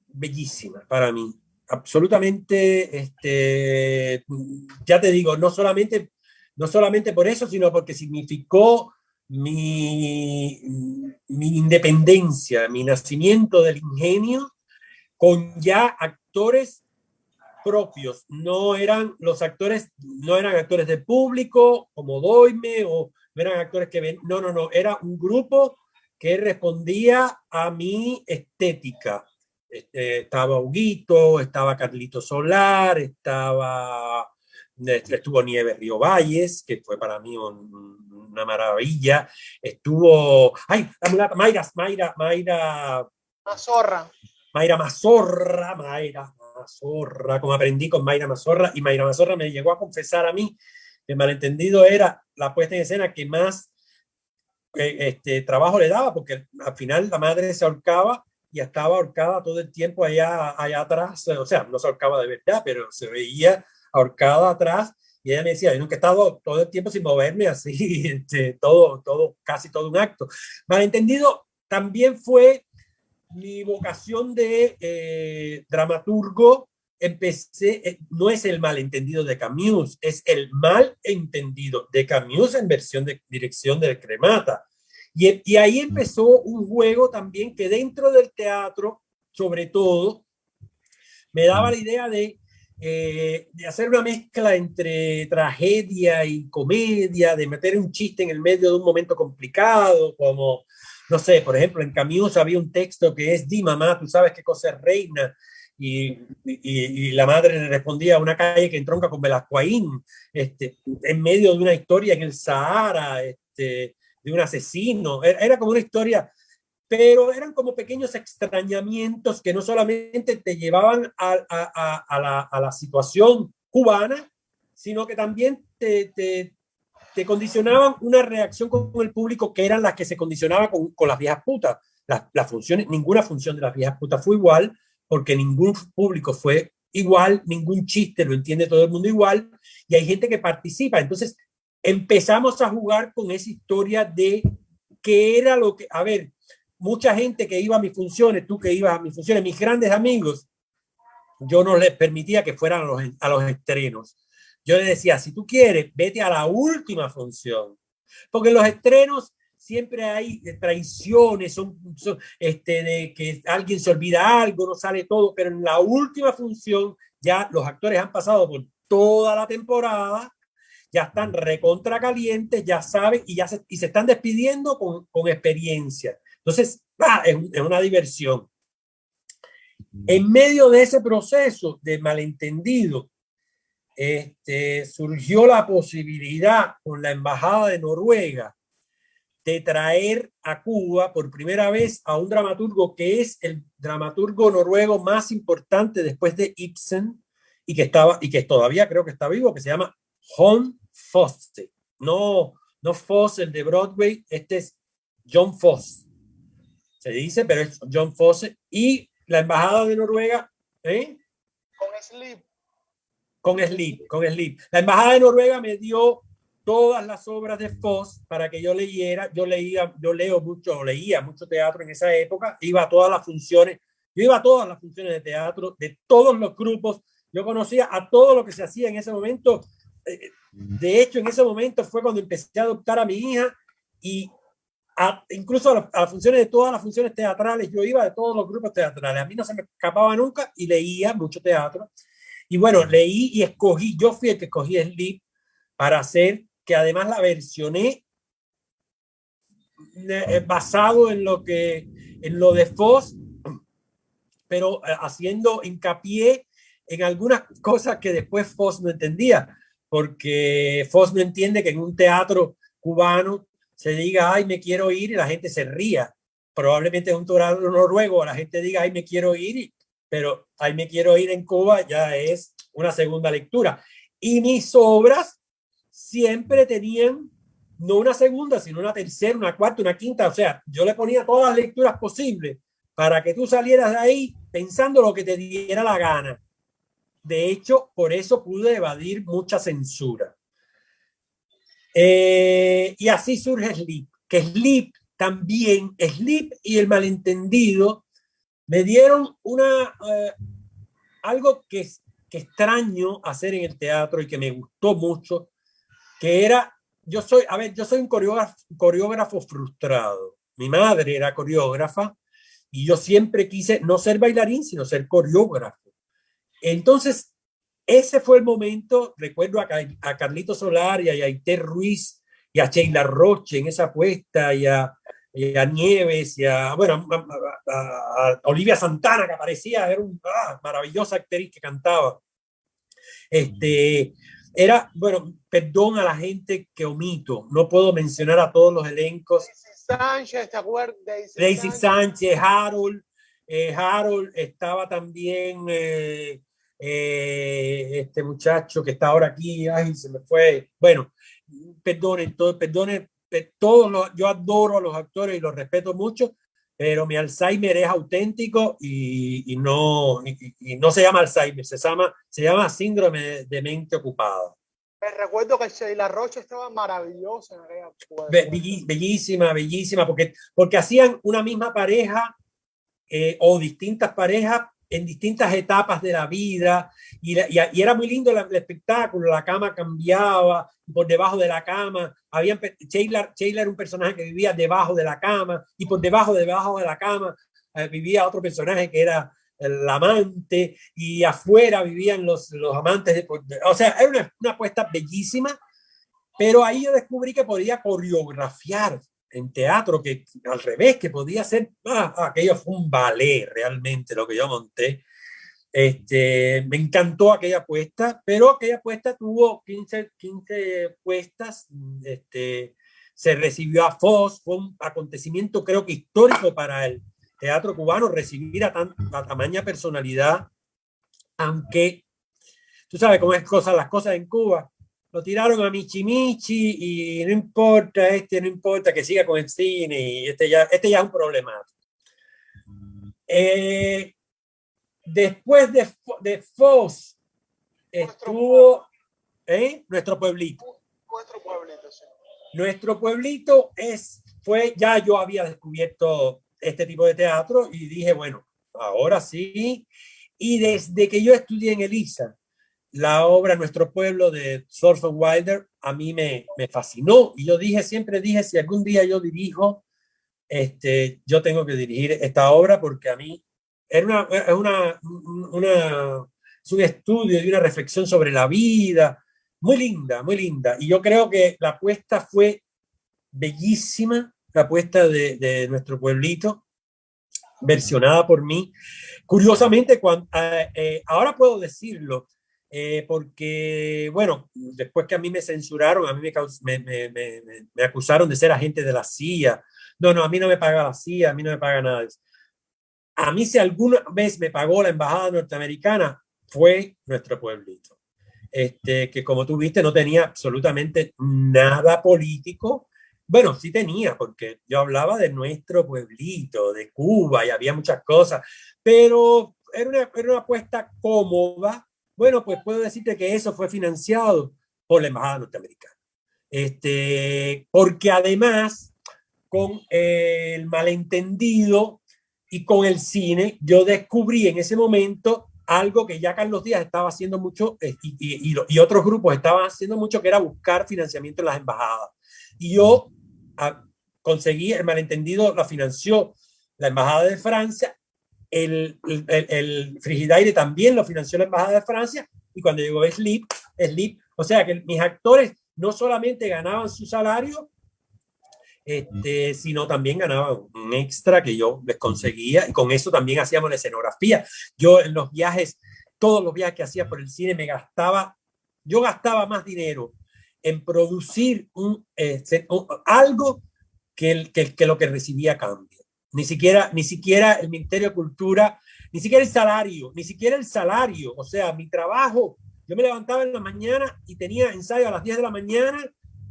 bellísima para mí, absolutamente, ya te digo, no solamente por eso, sino porque significó mi independencia, mi nacimiento del ingenio, con ya actores propios. No eran actores de público como Doime, o no eran actores que ven, no, era un grupo que respondía a mi estética. Estaba Huguito, estaba Carlito Solar, estuvo Nieves Río Valles, que fue para mí una maravilla. Estuvo, la mulata Mayra Mazorra, como aprendí con Mayra Mazorra, y Mayra Mazorra me llegó a confesar a mí que El malentendido era la puesta en escena que más trabajo le daba, porque al final la madre se ahorcaba y estaba ahorcada todo el tiempo allá atrás, o sea, no se ahorcaba de verdad, pero se veía ahorcada atrás, y ella me decía, yo nunca he estado todo el tiempo sin moverme así, casi todo un acto. Malentendido también fue mi vocación de dramaturgo. No es El malentendido de Camus, es El malentendido de Camus en versión de dirección de Cremata. Y ahí empezó un juego también que dentro del teatro, sobre todo, me daba la idea de hacer una mezcla entre tragedia y comedia, de meter un chiste en el medio de un momento complicado, como, no sé, por ejemplo, en Camus había un texto que es: di mamá, tú sabes qué cosa es reina. Y la madre le respondía: una calle que entronca con Velascoaín, en medio de una historia en el Sahara, de un asesino. Era como una historia, pero eran como pequeños extrañamientos que no solamente te llevaban a la situación cubana, sino que también te condicionaban una reacción con el público, que eran las que se condicionaba con las viejas putas. Las funciones, ninguna función de las viejas putas fue igual, porque ningún público fue igual, ningún chiste lo entiende todo el mundo igual, y hay gente que participa. Entonces empezamos a jugar con esa historia de qué era lo que, a ver, mucha gente que iba a mis funciones, tú que ibas a mis funciones, mis grandes amigos, yo no les permitía que fueran a los estrenos. Yo les decía: si tú quieres, vete a la última función, porque en los estrenos siempre hay traiciones, de que alguien se olvida algo, no sale todo, pero en la última función ya los actores han pasado por toda la temporada, ya están recontra calientes, ya saben, y se están despidiendo con experiencia. Entonces, es una diversión. En medio de ese proceso de malentendido, surgió la posibilidad con la Embajada de Noruega de traer a Cuba por primera vez a un dramaturgo que es el dramaturgo noruego más importante después de Ibsen, y que todavía creo que está vivo, que se llama Jon Fosse. No Fosse, el de Broadway, este es John Fosse. Se dice, pero es John Fosse. Y la Embajada de Noruega, con Sleep. La Embajada de Noruega me dio todas las obras de Fosse para que yo leyera. Yo leía mucho teatro en esa época, iba a todas las funciones Yo iba a todas las funciones de teatro, de todos los grupos. Yo conocía a todo lo que se hacía en ese momento. De hecho, en ese momento fue cuando empecé a adoptar a mi hija y incluso a las funciones de todas las funciones teatrales. Yo iba de todos los grupos teatrales. A mí no se me escapaba nunca y leía mucho teatro. Y bueno, leí y escogí. Yo fui el que escogí Sleep para hacer, que además la versioné basado en lo de Foss, pero haciendo hincapié en algunas cosas que después Foss no entendía, porque Foss no entiende que en un teatro cubano se diga, ay, me quiero ir, y la gente se ría. Probablemente en un teatro noruego la gente diga, ay, me quiero ir, pero ay, me quiero ir en Cuba ya es una segunda lectura. Y mis obras siempre tenían no una segunda, sino una tercera, una cuarta, una quinta. O sea, yo le ponía todas las lecturas posibles para que tú salieras de ahí pensando lo que te diera la gana. De hecho, por eso pude evadir mucha censura. Y así surge Sleep, que Sleep también, Sleep y El Malentendido me dieron algo que extraño hacer en el teatro y que me gustó mucho, que era, yo soy un coreógrafo frustrado. Mi madre era coreógrafa y yo siempre quise no ser bailarín, sino ser coreógrafo. Entonces, ese fue el momento, recuerdo a Carlito Solar y a Aité Ruiz y a Sheila Roche en esa apuesta y a Nieves y a Olivia Santana que aparecía, era una maravillosa actriz que cantaba. Bueno, perdón a la gente que omito, no puedo mencionar a todos los elencos. Sánchez, ¿te acuerdas? Daisy Sánchez, Harold estaba también este muchacho que está ahora aquí, ay, se me fue. Bueno, perdonen, yo adoro a los actores y los respeto mucho, pero mi Alzheimer es auténtico y no se llama Alzheimer, se llama síndrome de mente ocupada. Me recuerdo que Sheila Roche estaba maravillosa en aquella bellísima, bellísima, porque hacían una misma pareja o distintas parejas en distintas etapas de la vida y era muy lindo el espectáculo, la cama cambiaba, por debajo de la cama, Sheila era un personaje que vivía debajo de la cama y por debajo de la cama vivía otro personaje que era el amante y afuera vivían los amantes, o sea, era una apuesta bellísima, pero ahí yo descubrí que podía coreografiar en teatro, que al revés, que podía ser, aquello fue un ballet realmente lo que yo monté. Me encantó aquella apuesta, pero aquella apuesta tuvo 15 puestas, se recibió a Foz, fue un acontecimiento creo que histórico para el teatro cubano recibir a tamaña personalidad, aunque tú sabes cómo es las cosas en Cuba. Lo tiraron a Michi Michi y no importa, no importa que siga con el cine y este ya es un problema. Después de Foz estuvo nuestro pueblito. Nuestro pueblito ya yo había descubierto este tipo de teatro y dije, bueno, ahora sí. Y desde que yo estudié en Elisa, la obra Nuestro Pueblo de Thornton Wilder a mí me fascinó y yo siempre dije, si algún día yo dirijo, yo tengo que dirigir esta obra porque a mí es un estudio y una reflexión sobre la vida, muy linda, muy linda. Y yo creo que la apuesta fue bellísima, la apuesta de Nuestro Pueblito, versionada por mí. Curiosamente, ahora puedo decirlo, porque, bueno, después que a mí me censuraron, a mí me acusaron de ser agente de la CIA. No, a mí no me paga la CIA, a mí no me paga nada de eso. A mí si alguna vez me pagó la embajada norteamericana, fue Nuestro Pueblito. Que como tú viste no tenía absolutamente nada político. Bueno, sí tenía, porque yo hablaba de nuestro pueblito, de Cuba, y había muchas cosas, pero era una apuesta cómoda. Bueno, pues puedo decirte que eso fue financiado por la embajada norteamericana. Porque además, con el malentendido, Y con el cine yo descubrí en ese momento algo que ya Carlos Díaz estaba haciendo mucho y otros grupos estaban haciendo mucho, que era buscar financiamiento en las embajadas. Y yo conseguí, el malentendido la financió la Embajada de Francia, el Frigidaire también lo financió la Embajada de Francia, y cuando llegó Sleep, o sea que mis actores no solamente ganaban su salario, sino también ganaban un extra que yo les conseguía, y con eso también hacíamos la escenografía. Yo en los viajes, todos los viajes que hacía por el cine, yo gastaba más dinero en producir algo que lo que recibía a cambio. Ni siquiera el Ministerio de Cultura, ni siquiera el salario. O sea, mi trabajo, yo me levantaba en la mañana y tenía ensayo a las 10 de la mañana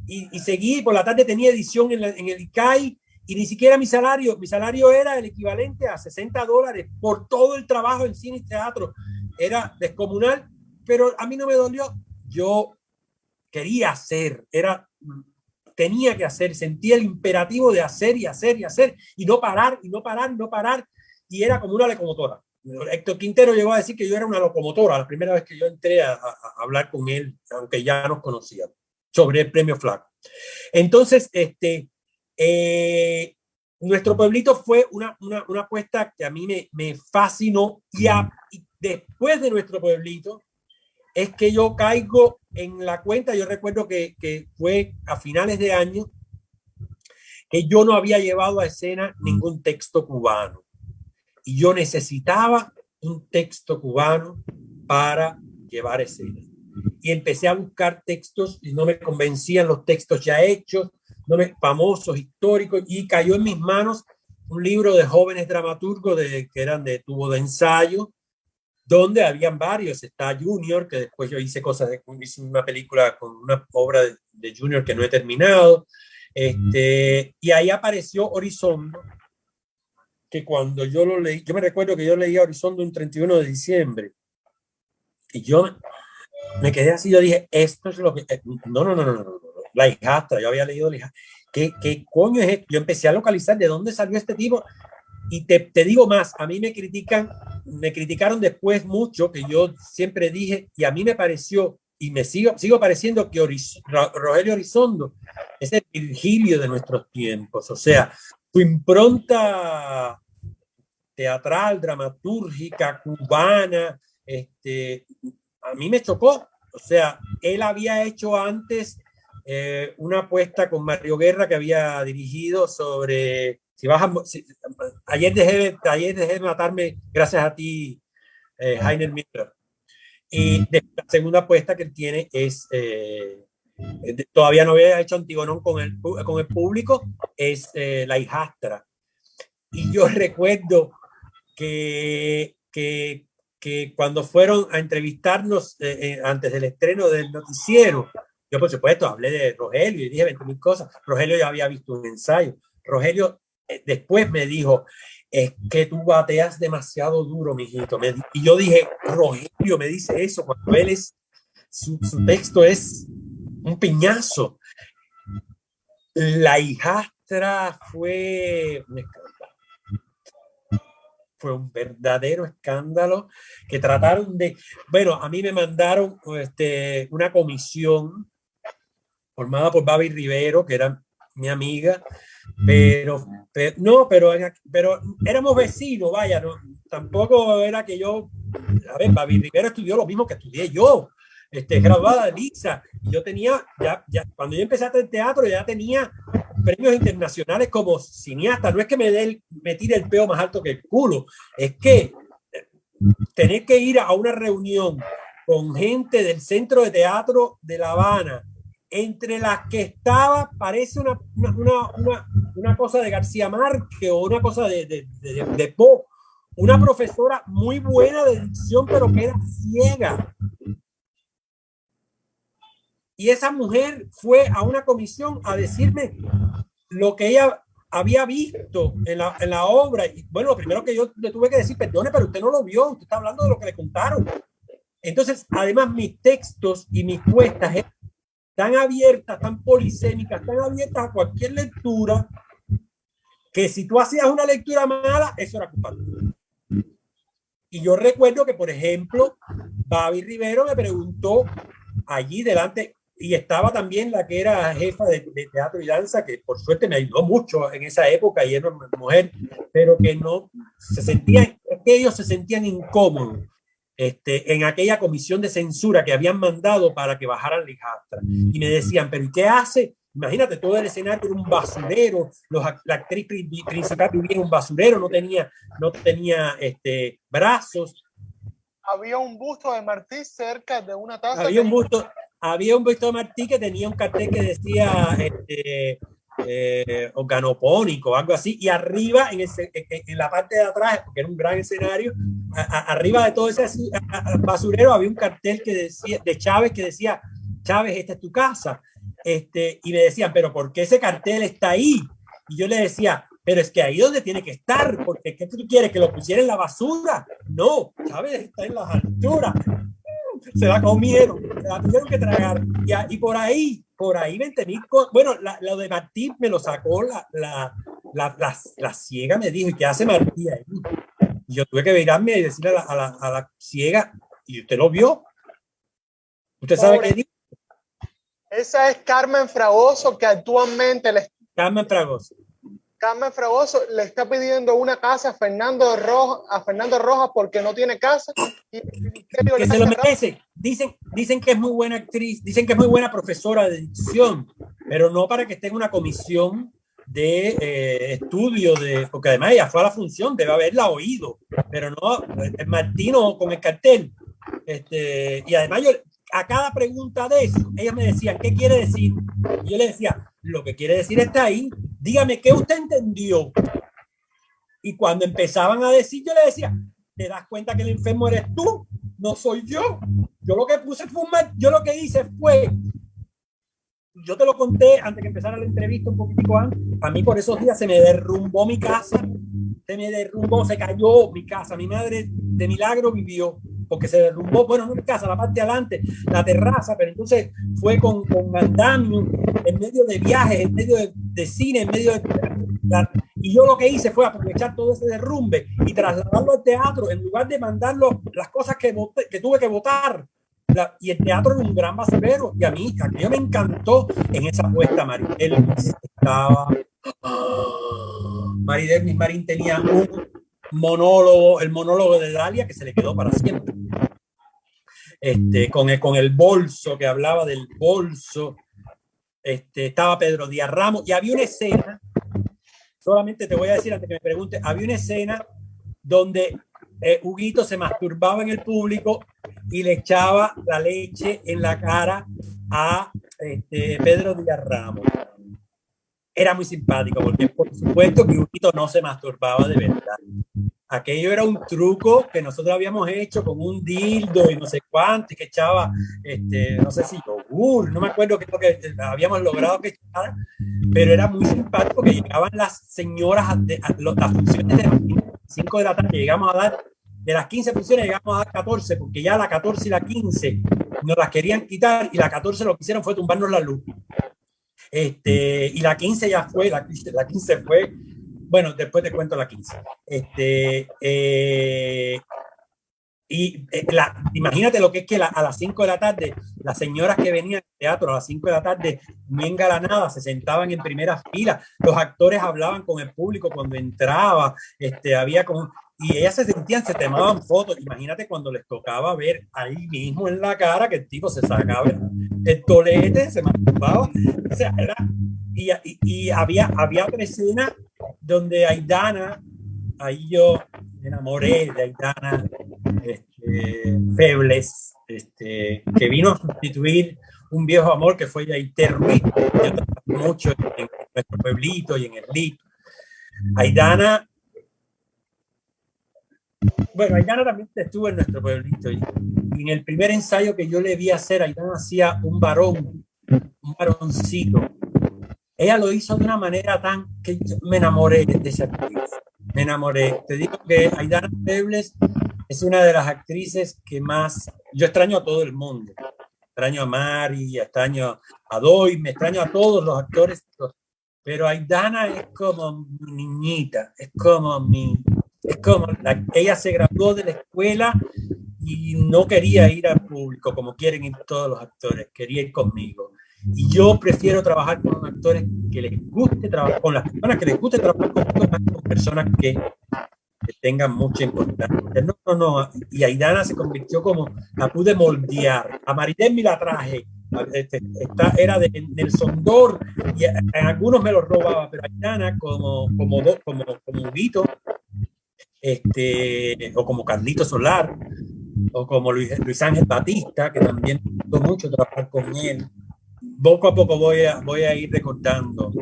y seguí, por la tarde tenía edición en el ICAI, y ni siquiera mi salario era el equivalente a $60 por todo el trabajo en cine y teatro. Era descomunal, pero a mí no me dolió. Yo quería hacer, tenía que hacer, sentía el imperativo de hacer y hacer y hacer, y no parar, y no parar, y no parar, y era como una locomotora. Héctor Quintero llegó a decir que yo era una locomotora la primera vez que yo entré a hablar con él, aunque ya nos conocíamos, sobre el premio Flaco. Entonces, nuestro pueblito fue una apuesta que a mí me fascinó, y después de nuestro pueblito es que yo caigo en la cuenta. Yo recuerdo que fue a finales de año que yo no había llevado a escena ningún texto cubano, y yo necesitaba un texto cubano para llevar escena. Y empecé a buscar textos y no me convencían los textos ya hechos, famosos, históricos, y cayó en mis manos un libro de jóvenes dramaturgos que eran de tubo de ensayo, donde habían varios. Está Junior, que después yo hice una película con una obra de Junior que no he terminado, y ahí apareció Horizondo, que cuando yo lo leí, yo me recuerdo que yo leía Horizondo un 31 de diciembre, y yo me quedé así. Yo dije, esto es lo que... No. La hijastra, yo había leído la hijastra. ¿Qué coño es esto? Yo empecé a localizar de dónde salió este tipo. Y te digo más, a mí me criticaron después mucho, que yo siempre dije, y a mí me pareció, y me sigo pareciendo, que Rogelio Horizondo es el Virgilio de nuestros tiempos. O sea, su impronta teatral, dramatúrgica, cubana, a mí me chocó. O sea, él había hecho antes una apuesta con Mario Guerra, que había dirigido sobre ayer dejé de matarme, gracias a ti, Heiner Miller. Y la segunda apuesta que él tiene es, todavía no había hecho Antigonón con el público, es La hijastra. Y yo recuerdo que cuando fueron a entrevistarnos antes del estreno del noticiero, yo por supuesto hablé de Rogelio y dije 20.000 cosas. Rogelio ya había visto un ensayo. Rogelio después me dijo, es que tú bateas demasiado duro, mijito. Y yo dije, Rogelio me dice eso cuando él su texto es un piñazo. La hijastra fue un verdadero escándalo, que trataron de... Bueno, a mí me mandaron una comisión formada por Babi Rivero, que era mi amiga, pero éramos vecinos, vaya, no, tampoco era que yo... A ver, Babi Rivero estudió lo mismo que estudié yo, graduada de Lisa, y yo tenía, cuando yo empecé a hacer teatro, ya tenía premios internacionales como cineasta. No es que me tire el peo más alto que el culo, es que tener que ir a una reunión con gente del Centro de Teatro de La Habana, entre las que estaba, parece una cosa de García Márquez o una cosa de Poe, una profesora muy buena de dicción, pero que era ciega. Y esa mujer fue a una comisión a decirme lo que ella había visto en la obra. Y bueno, lo primero que yo le tuve que decir, perdone, pero usted no lo vio, usted está hablando de lo que le contaron. Entonces, además, mis textos y mis puestas tan abiertas, tan polisémicas, tan abiertas a cualquier lectura, que si tú hacías una lectura mala, eso era culpa tuya. Y yo recuerdo que, por ejemplo, Babi Rivero me preguntó allí delante, y estaba también la que era jefa de teatro y danza, que por suerte me ayudó mucho en esa época, y era una mujer, pero que no se sentían, que ellos se sentían incómodos en aquella comisión de censura que habían mandado para que bajaran la hijastra. Y me decían, pero ¿y qué hace? Imagínate, todo el escenario era un basurero, la actriz principal vivía en un basurero, no tenía brazos. Había un busto de Martí cerca de una taza. Había un busto de Martí que tenía un cartel que decía organopónico, algo así, y arriba, en la parte de atrás, porque era un gran escenario, arriba de todo ese basurero había un cartel que decía, de Chávez, que decía, Chávez, esta es tu casa. Y me decían, pero ¿por qué ese cartel está ahí? Y yo le decía, pero es que ahí donde tiene que estar, porque ¿qué tú quieres? ¿Que lo pusiera en la basura? No, Chávez está en las alturas. Se la comieron, se la tuvieron que tragar. Y por ahí 20.000 cosas. Bueno, lo de Martí me lo sacó la ciega, me dijo, ¿y qué hace Martí ahí? Y yo tuve que virarme y decirle a la ciega, ¿y usted lo vio? ¿Usted sabe qué dijo? Esa es Carmen Fragoso, que actualmente Carmen Fragoso le está pidiendo una casa a Fernando Rojas porque no tiene casa. Y que se lo merece. Dicen que es muy buena actriz, dicen que es muy buena profesora de dicción, pero no para que esté en una comisión de estudio, porque además ella fue a la función, debe haberla oído, pero no, Martino con el cartel. Y además yo, a cada pregunta de eso, ellas me decían, ¿qué quiere decir? Y yo le decía, lo que quiere decir está ahí, dígame, ¿qué usted entendió? Y cuando empezaban a decir, yo le decía, ¿te das cuenta que el enfermo eres tú? No soy yo. Yo lo que puse fue yo lo que hice fue, yo te lo conté antes que empezara la entrevista un poquitico antes, a mí por esos días se me derrumbó mi casa, se cayó mi casa, mi madre de milagro vivió, porque se derrumbó, bueno, no mi casa, la parte de adelante, la terraza, pero entonces fue con andamio, en medio de viajes, en medio de cine, en medio de... Y yo lo que hice fue aprovechar todo ese derrumbe y trasladarlo al teatro, en lugar de mandarlo las cosas que tuve que votar. Y el teatro era un gran basurero, y a mí me encantó en esa apuesta. Maribel estaba... Maribel Marín tenía un monólogo, el monólogo de Dalia, que se le quedó para siempre. Con el bolso, que hablaba del bolso. Estaba Pedro Díaz Ramos, y había una escena, solamente te voy a decir antes que me pregunte, había una escena donde Huguito se masturbaba en el público y le echaba la leche en la cara a Pedro Díaz Ramos. Era muy simpático, porque por supuesto que Huguito no se masturbaba de verdad. Aquello era un truco que nosotros habíamos hecho con un dildo y no sé cuánto, y que echaba, no sé si yogur, no me acuerdo qué es lo que habíamos logrado que echara, pero era muy simpático que llegaban las señoras a las funciones de las 5 de la tarde, llegamos a dar, de las 15 funciones llegamos a dar 14, porque ya la 14 y la 15 nos las querían quitar, y la 14 lo que hicieron fue tumbarnos la luz. Y la 15 ya fue, la 15 fue, bueno, después te cuento la 15. Imagínate lo que es que a las 5 de la tarde, las señoras que venían al teatro a las 5 de la tarde, muy engalanadas, se sentaban en primera fila, los actores hablaban con el público cuando entraba, había como... Y ellas se sentían, se tomaban fotos. Imagínate cuando les tocaba ver ahí mismo en la cara que el tipo se sacaba el tolete, se masturbaba. O sea, y había otra escena donde Aidana, ahí yo me enamoré de Aidana Febles, que vino a sustituir un viejo amor que fue Yaité Ruiz. Yo trabajé mucho en nuestro pueblito y en el Lito. Aidana, bueno, Aidana también estuvo en nuestro pueblito, y en el primer ensayo que yo le vi hacer, Aidana hacía un varoncito. Ella lo hizo de una manera tan que yo me enamoré de esa actriz. Me enamoré. Te digo que Aidana Febles es una de las actrices que más... Yo extraño a todo el mundo. Extraño a Mari, extraño a Doy, me extraño a todos los actores, pero Aidana es como mi niñita, ella se graduó de la escuela y no quería ir al público como quieren ir todos los actores, quería ir conmigo. Y yo prefiero trabajar con actores que les guste trabajar, con las personas que les guste trabajar conmigo, más con personas que tengan mucha importancia. No. Y Aidana se convirtió como, la pude moldear. A Maridel me la traje. Era de Nelson Dor y en algunos me lo robaba, pero Aidana como Huguito, o como Carlito Solar, o como Luis Ángel Batista, que también me gustó mucho trabajar con él. Poco a poco voy a ir recordando.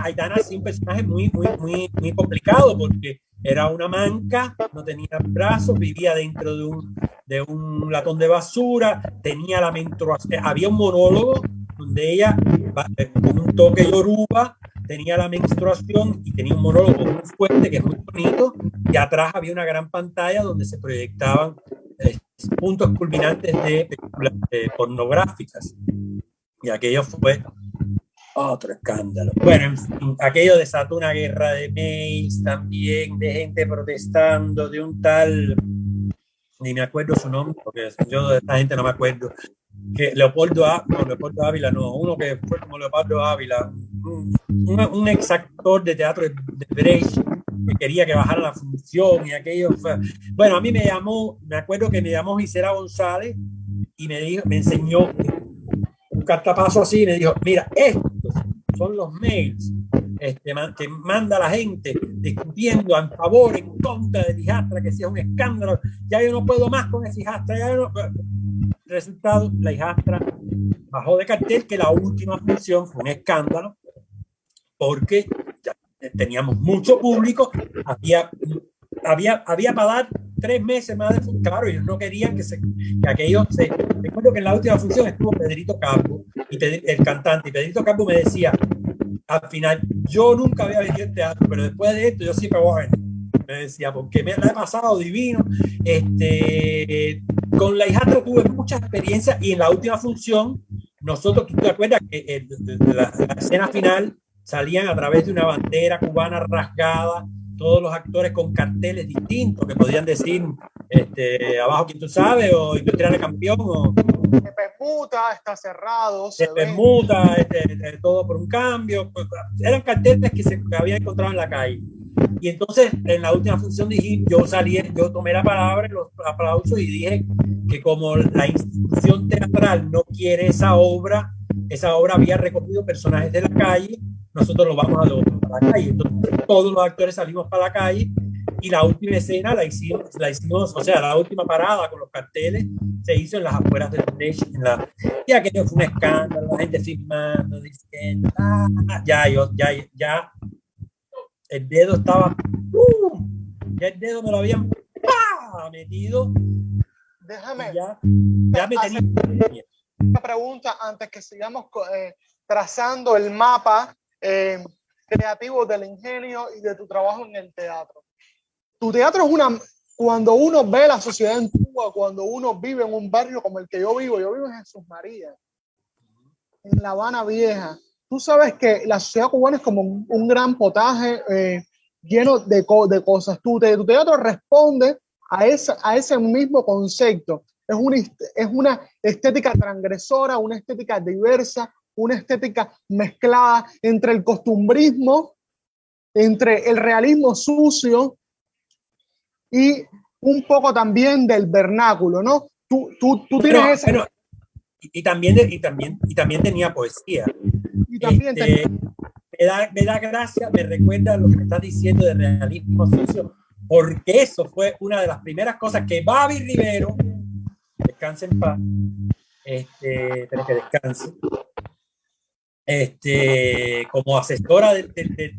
Aidana sí, un personaje muy complicado, porque era una manca, no tenía brazos, vivía dentro de un latón de basura, tenía la menstruación, había un monólogo donde ella, con un toque yoruba, tenía la menstruación y tenía un monólogo muy fuerte, que es muy bonito, y atrás había una gran pantalla donde se proyectaban puntos culminantes de películas pornográficas. Y aquello fue otro escándalo. Bueno, en fin, aquello desató una guerra de mails también, de gente protestando, de un tal, ni me acuerdo su nombre, porque yo de esta gente no me acuerdo, que Leopoldo Ávila, no, uno que fue como Leopoldo Ávila, un ex actor de teatro de Brecht, que quería que bajara la función, y aquello fue... Bueno, a mí me acuerdo que me llamó Gisela González y me enseñó un cartapaso así, y me dijo, mira, estos son los mails que manda la gente discutiendo a favor, en contra de Hijastra, que sea un escándalo, ya yo no puedo más con ese Hijastra, ya no... Resultado, la Hijastra bajó de cartel, que la última función fue un escándalo, porque ya teníamos mucho público, había para dar 3 meses más de función. Claro, ellos no querían que aquello se... Recuerdo que en la última función estuvo Pedrito Campo, el cantante, y Pedrito Campo me decía, al final, yo nunca había venido al teatro, pero después de esto yo siempre voy a venir. Me decía, porque me la he pasado divino. Con la Hijastra tuve mucha experiencia, y en la última función, nosotros, ¿tú te acuerdas que la escena final salían a través de una bandera cubana rasgada, todos los actores con carteles distintos que podían decir abajo quien tú sabes, o Industrial de Campeón, o se permuta, está cerrado, se permuta, todo por un cambio. Eran carteles que se habían encontrado en la calle. Y entonces en la última función yo tomé la palabra, los aplausos, y dije que como la institución teatral no quiere esa obra había recogido personajes de la calle, nosotros lo vamos a devolver para la calle. Entonces todos los actores salimos para la calle, y la última escena la hicimos, o sea, la última parada con los carteles se hizo en las afueras del Brecht, y aquello fue un escándalo, la gente filmando, diciendo, ya el dedo estaba, ya el dedo me lo habían metido. Déjame ya me tenía una pregunta antes que sigamos trazando el mapa creativo del ingenio y de tu trabajo en el teatro. Tu teatro es cuando uno ve la sociedad en Cuba, cuando uno vive en un barrio como el que yo vivo en Jesús María, en La Habana Vieja. Tú sabes que la sociedad cubana es como un gran potaje lleno de cosas. Tu teatro responde a ese mismo concepto. Es una estética transgresora, una estética diversa, una estética mezclada entre el costumbrismo, entre el realismo sucio y un poco también del vernáculo, ¿no? Tú tienes ese... Bueno, y también tenía poesía. Y también me da gracia, me recuerda lo que me estás diciendo de realismo sucio, porque eso fue una de las primeras cosas que Babi Rivero, descanse en paz, pero que descanse, como asesora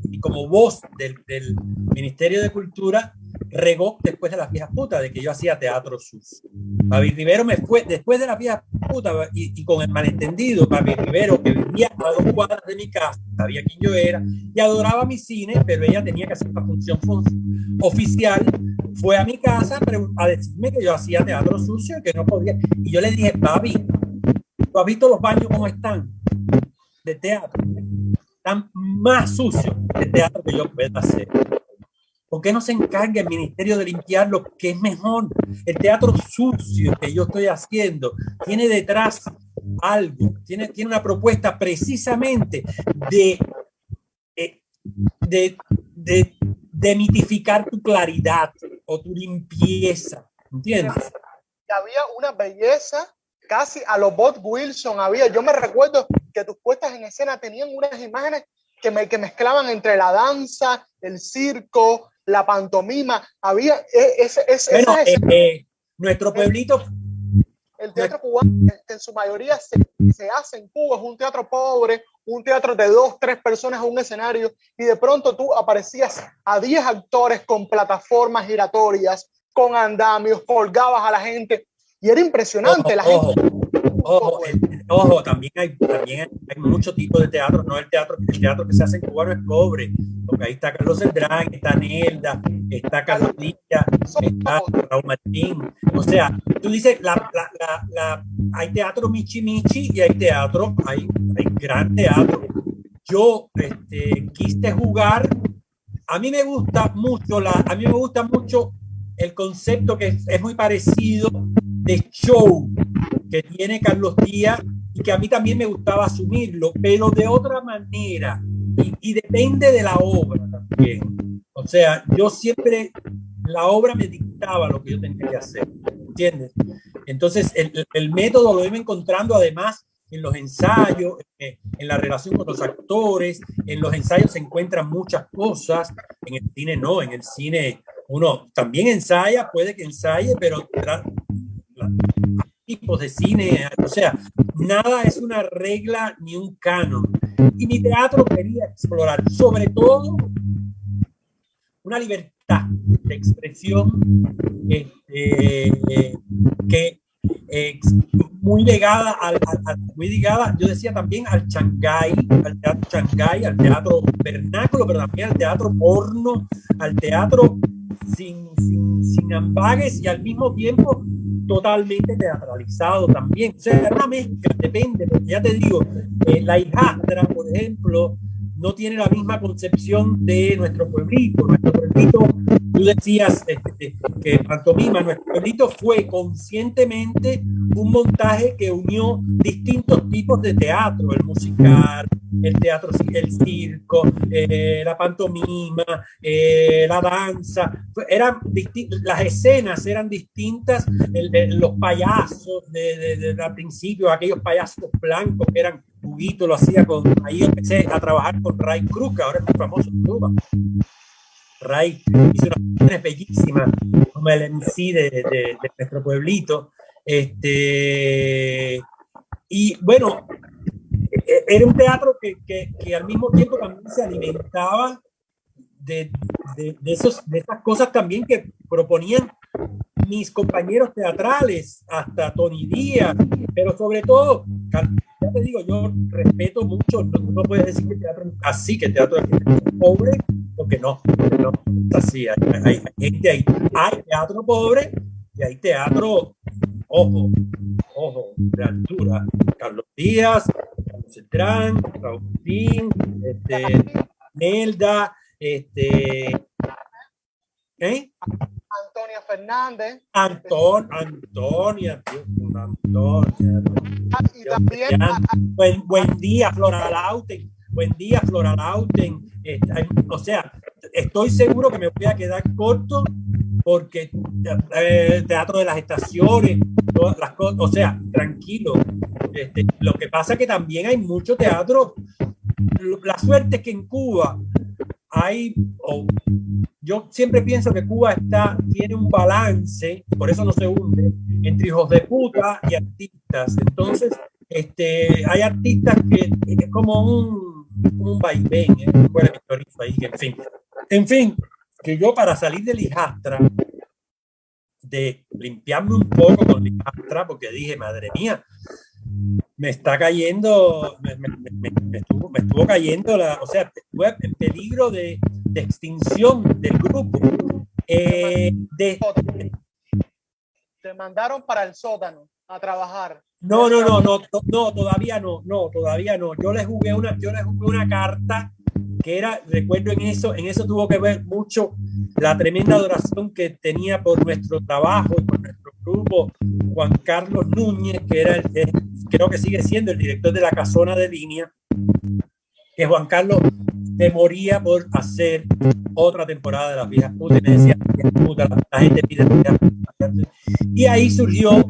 y como voz del Ministerio de Cultura, regó después de Las Viejas Putas, de que yo hacía teatro sucio. Babi Rivero me fue, después de Las Viejas Putas, y con el malentendido, Babi Rivero, que vivía a 2 cuadras de mi casa, sabía quién yo era, y adoraba mi cine, pero ella tenía que hacer una función oficial, fue a mi casa a decirme que yo hacía teatro sucio y que no podía. Y yo le dije, Babi, ¿Tú has visto los baños cómo están de teatro? Están más sucios de teatro que yo pueda hacer. ¿Por qué no se encarga el ministerio de limpiarlo, que es mejor? El teatro sucio que yo estoy haciendo tiene detrás algo, tiene una propuesta precisamente de mitificar tu claridad o tu limpieza, ¿entiendes? Había una belleza casi a los Bob Wilson. Yo me recuerdo que tus puestas en escena tenían unas imágenes que mezclaban entre la danza, el circo, la pantomima. Había nuestro pueblito. El teatro cubano, que en su mayoría se hace en Cuba, es un teatro pobre, un teatro de 2, 3 personas en un escenario, y de pronto tú aparecías a 10 actores con plataformas giratorias, con andamios, colgabas a la gente, y era impresionante. Ojo, también hay mucho tipo de teatro. No, el teatro que se hace en Cuba no es pobre, porque ahí está Carlos Celdrán, está Nelda, está Carlos Díaz, está Raúl Martín. O sea, tú dices, hay teatro michi michi y hay gran teatro. Yo quise jugar. A mí me gusta mucho el concepto que es muy parecido de show que tiene Carlos Díaz, y que a mí también me gustaba asumirlo, pero de otra manera, y depende de la obra también. O sea, yo siempre, la obra me dictaba lo que yo tenía que hacer, ¿entiendes? Entonces, el método lo iba encontrando además en los ensayos, en la relación con los actores. En los ensayos se encuentran muchas cosas, en el cine no, en el cine uno también ensaya, puede que ensaye, pero tipos de cine, o sea, nada es una regla ni un canon. Y mi teatro quería explorar, sobre todo, una libertad de expresión que muy ligada yo decía también al Shanghái, al teatro Shanghái, al teatro vernáculo, pero también al teatro porno, al teatro sin ambages y al mismo tiempo totalmente teatralizado también. O sea, una mezcla, depende, porque ya te digo, La Hijastra, por ejemplo, no tiene la misma concepción de nuestro pueblito. Nuestro pueblito, tú decías que pantomima, nuestro pueblito fue conscientemente un montaje que unió distintos tipos de teatro, el musical, el teatro, el circo, la pantomima, la danza. Las escenas eran distintas, los payasos al principio, aquellos payasos blancos que eran juguitos, lo hacía ahí empecé a trabajar con Ray Cruz, que ahora es muy famoso en Cuba. Ray hizo unas canciones bellísimas como el MC de nuestro pueblito. Y bueno, era un teatro que al mismo tiempo también se alimentaba de esas cosas también que proponían mis compañeros teatrales, hasta Tony Díaz, pero sobre todo, ya te digo, yo respeto mucho, no puedes decir que teatro así, que teatro es pobre, porque no, así, hay gente ahí, hay teatro pobre y hay teatro, ojo, de altura. Carlos Díaz, Carlos Celdrán, Raúl Martín, Nelda, Antonia Fernández. Antonia. Y también buen día, Flora Lauten. O sea, estoy seguro que me voy a quedar corto porque teatro de las estaciones, todas las cosas, o sea, tranquilo. Lo que pasa es que también hay mucho teatro. La suerte es que en Cuba yo siempre pienso que Cuba tiene un balance, por eso no se hunde, entre hijos de puta y artistas. Entonces, hay artistas que es como un vaivén, ahí, en fin, que yo para salir de La Hijastra, de limpiarme un poco con La Hijastra, porque dije, madre mía, me está cayendo, me estuvo cayendo, o sea, estuve en peligro de extinción del grupo. te te mandaron para el sótano a trabajar. No, todavía no. Yo les jugué una carta que era, recuerdo en eso tuvo que ver mucho la tremenda adoración que tenía por nuestro trabajo y por nuestro grupo Juan Carlos Núñez, que era creo que sigue siendo el director de la Casona de Línea, que Juan Carlos se moría por hacer otra temporada de Las Viejas Putas, y me decía, puta, la gente pide Las Viejas Putas. Y ahí surgió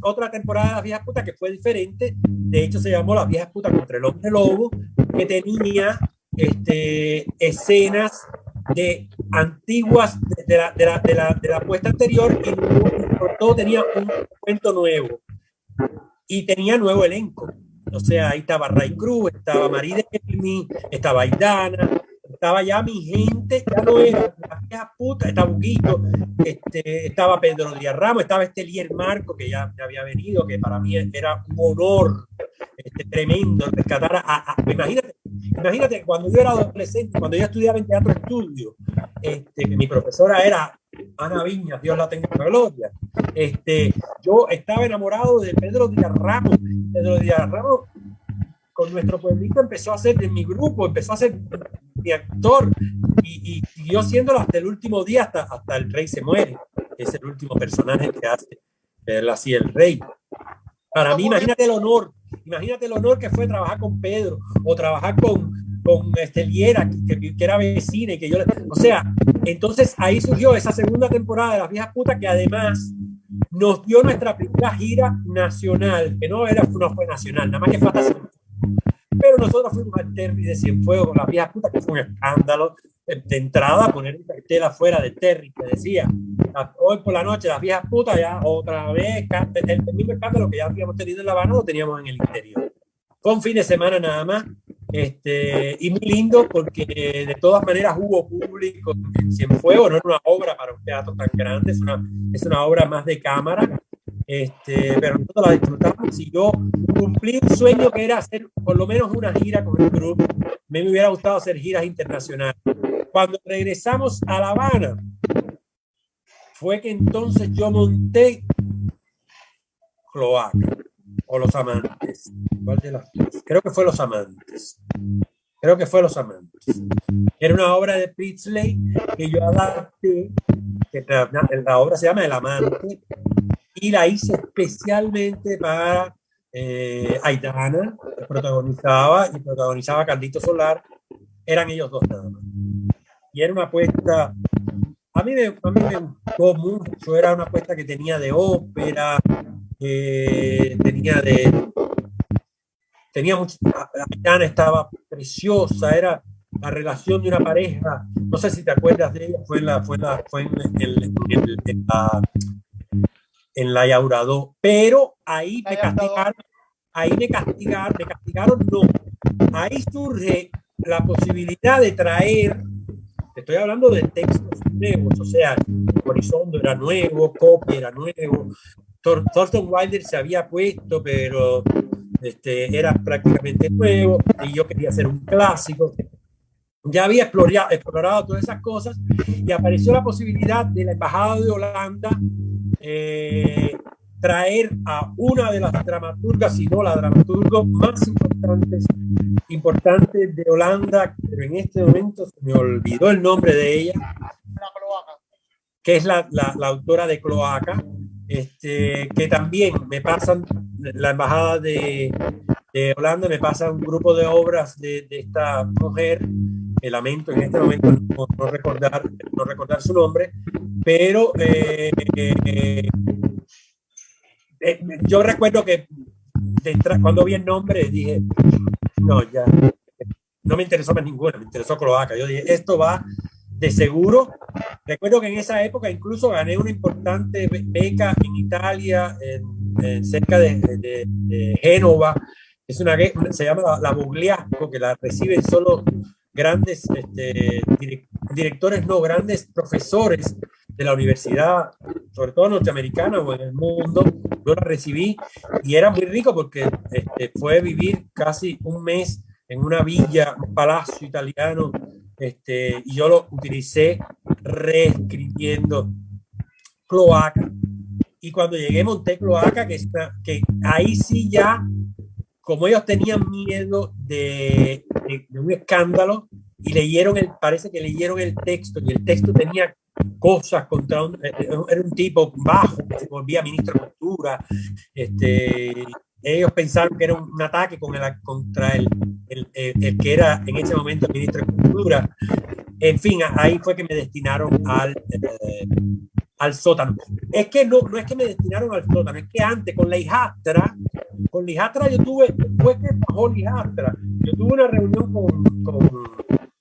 otra temporada de Las Viejas Putas que fue diferente. De hecho, se llamó Las Viejas Putas contra el Hombre Lobo, que tenía escenas de antiguas de la puesta anterior, y por todo tenía un cuento nuevo y tenía nuevo elenco. O sea, ahí estaba Ray Cruz, estaba María Delmi, estaba Aidana, estaba ya mi gente, ya no era Las Viejas Putas, estaba Buguito, estaba Pedro Díaz Ramos, estaba Estelier Marco, que ya había venido, que para mí era un honor tremendo rescatar imagínate cuando yo era adolescente, cuando yo estudiaba en Teatro Estudio, mi profesora era Ana Viñas, Dios la tenga en la gloria. Yo estaba enamorado de Pedro Díaz Ramos. Pedro Díaz Ramos, con nuestro pueblito, empezó a ser de mi grupo, empezó a ser mi actor, y siguió siéndolo hasta el último día, hasta El Rey se muere, que es el último personaje que hace, él hacía el rey. Para mí, imagínate el honor que fue trabajar con Pedro, o trabajar con Esteliera, que era vecina, y que o sea, entonces ahí surgió esa segunda temporada de Las Viejas Putas, que además nos dio nuestra primera gira nacional, que no fue nacional, nada más que fue hasta Cienfuegos. Pero nosotros fuimos al Terry de Cienfuegos con Las Viejas Putas, que fue un escándalo de entrada, poner un cartel afuera del Terry que decía, hoy por la noche Las Viejas Putas, ya otra vez, el mismo escándalo que ya habíamos tenido en La Habana, lo teníamos en el interior. Fue un fin de semana nada más, y muy lindo, porque de todas maneras hubo público en Cienfuegos. No era una obra para un teatro tan grande, es una obra más de cámara, pero nosotros la disfrutamos, y yo cumplí un sueño que era hacer por lo menos una gira con el grupo. Me hubiera gustado hacer giras internacionales. Cuando regresamos a La Habana, fue que entonces yo monté Cloaca, o Los Amantes. ¿Cuál de las dos? Creo que fue Los Amantes. Era una obra de Priestley que yo adapté, que la obra se llama El Amante, y la hice especialmente para Aidana, que protagonizaba Carlito Solar. Eran ellos dos nada más. Y era una apuesta, a mí me gustó mucho. Era una apuesta que tenía de ópera, tenía mucho. Aidana estaba preciosa, era la relación de una pareja, no sé si te acuerdas de ella, fue en la Yauradó, pero ahí me castigaron, no. Ahí surge la posibilidad de traer, te estoy hablando de textos nuevos, o sea, Horizonte era nuevo, Copy era nuevo, Thornton Wilder se había puesto, pero era prácticamente nuevo, y yo quería hacer un clásico. Ya había explorado todas esas cosas, y apareció la posibilidad de la Embajada de Holanda traer a una de las dramaturgas, si no la dramaturgo más importantes de Holanda, pero en este momento se me olvidó el nombre de ella, que es la autora de Cloaca, que también me pasan la Embajada de Holanda, me pasa un grupo de obras de esta mujer. Lamento en este momento no recordar su nombre, pero yo recuerdo que cuando vi el nombre dije, no, ya no me interesó más ninguna, me interesó Cloaca. Yo dije, esto va de seguro. Recuerdo que en esa época incluso gané una importante beca en Italia, cerca de Génova. Se llama la Bugliasco, que la reciben solo grandes directores, no, grandes profesores de la universidad, sobre todo norteamericana o en el mundo. Yo la recibí y era muy rico porque fue vivir casi un mes en una villa, un palacio italiano, y yo lo utilicé reescribiendo Cloaca, y cuando llegué monté Cloaca, que ahí sí ya, como ellos tenían miedo de un escándalo, y parece que leyeron el texto, y el texto tenía cosas contra era un tipo bajo que se volvía ministro de Cultura. Ellos pensaron que era un ataque contra el que era en ese momento el ministro de Cultura. En fin, ahí fue que me destinaron al sótano. Es que no es que me destinaron al sótano, es que antes con la hijastra yo tuve, después que bajó la hijastra, yo tuve una reunión con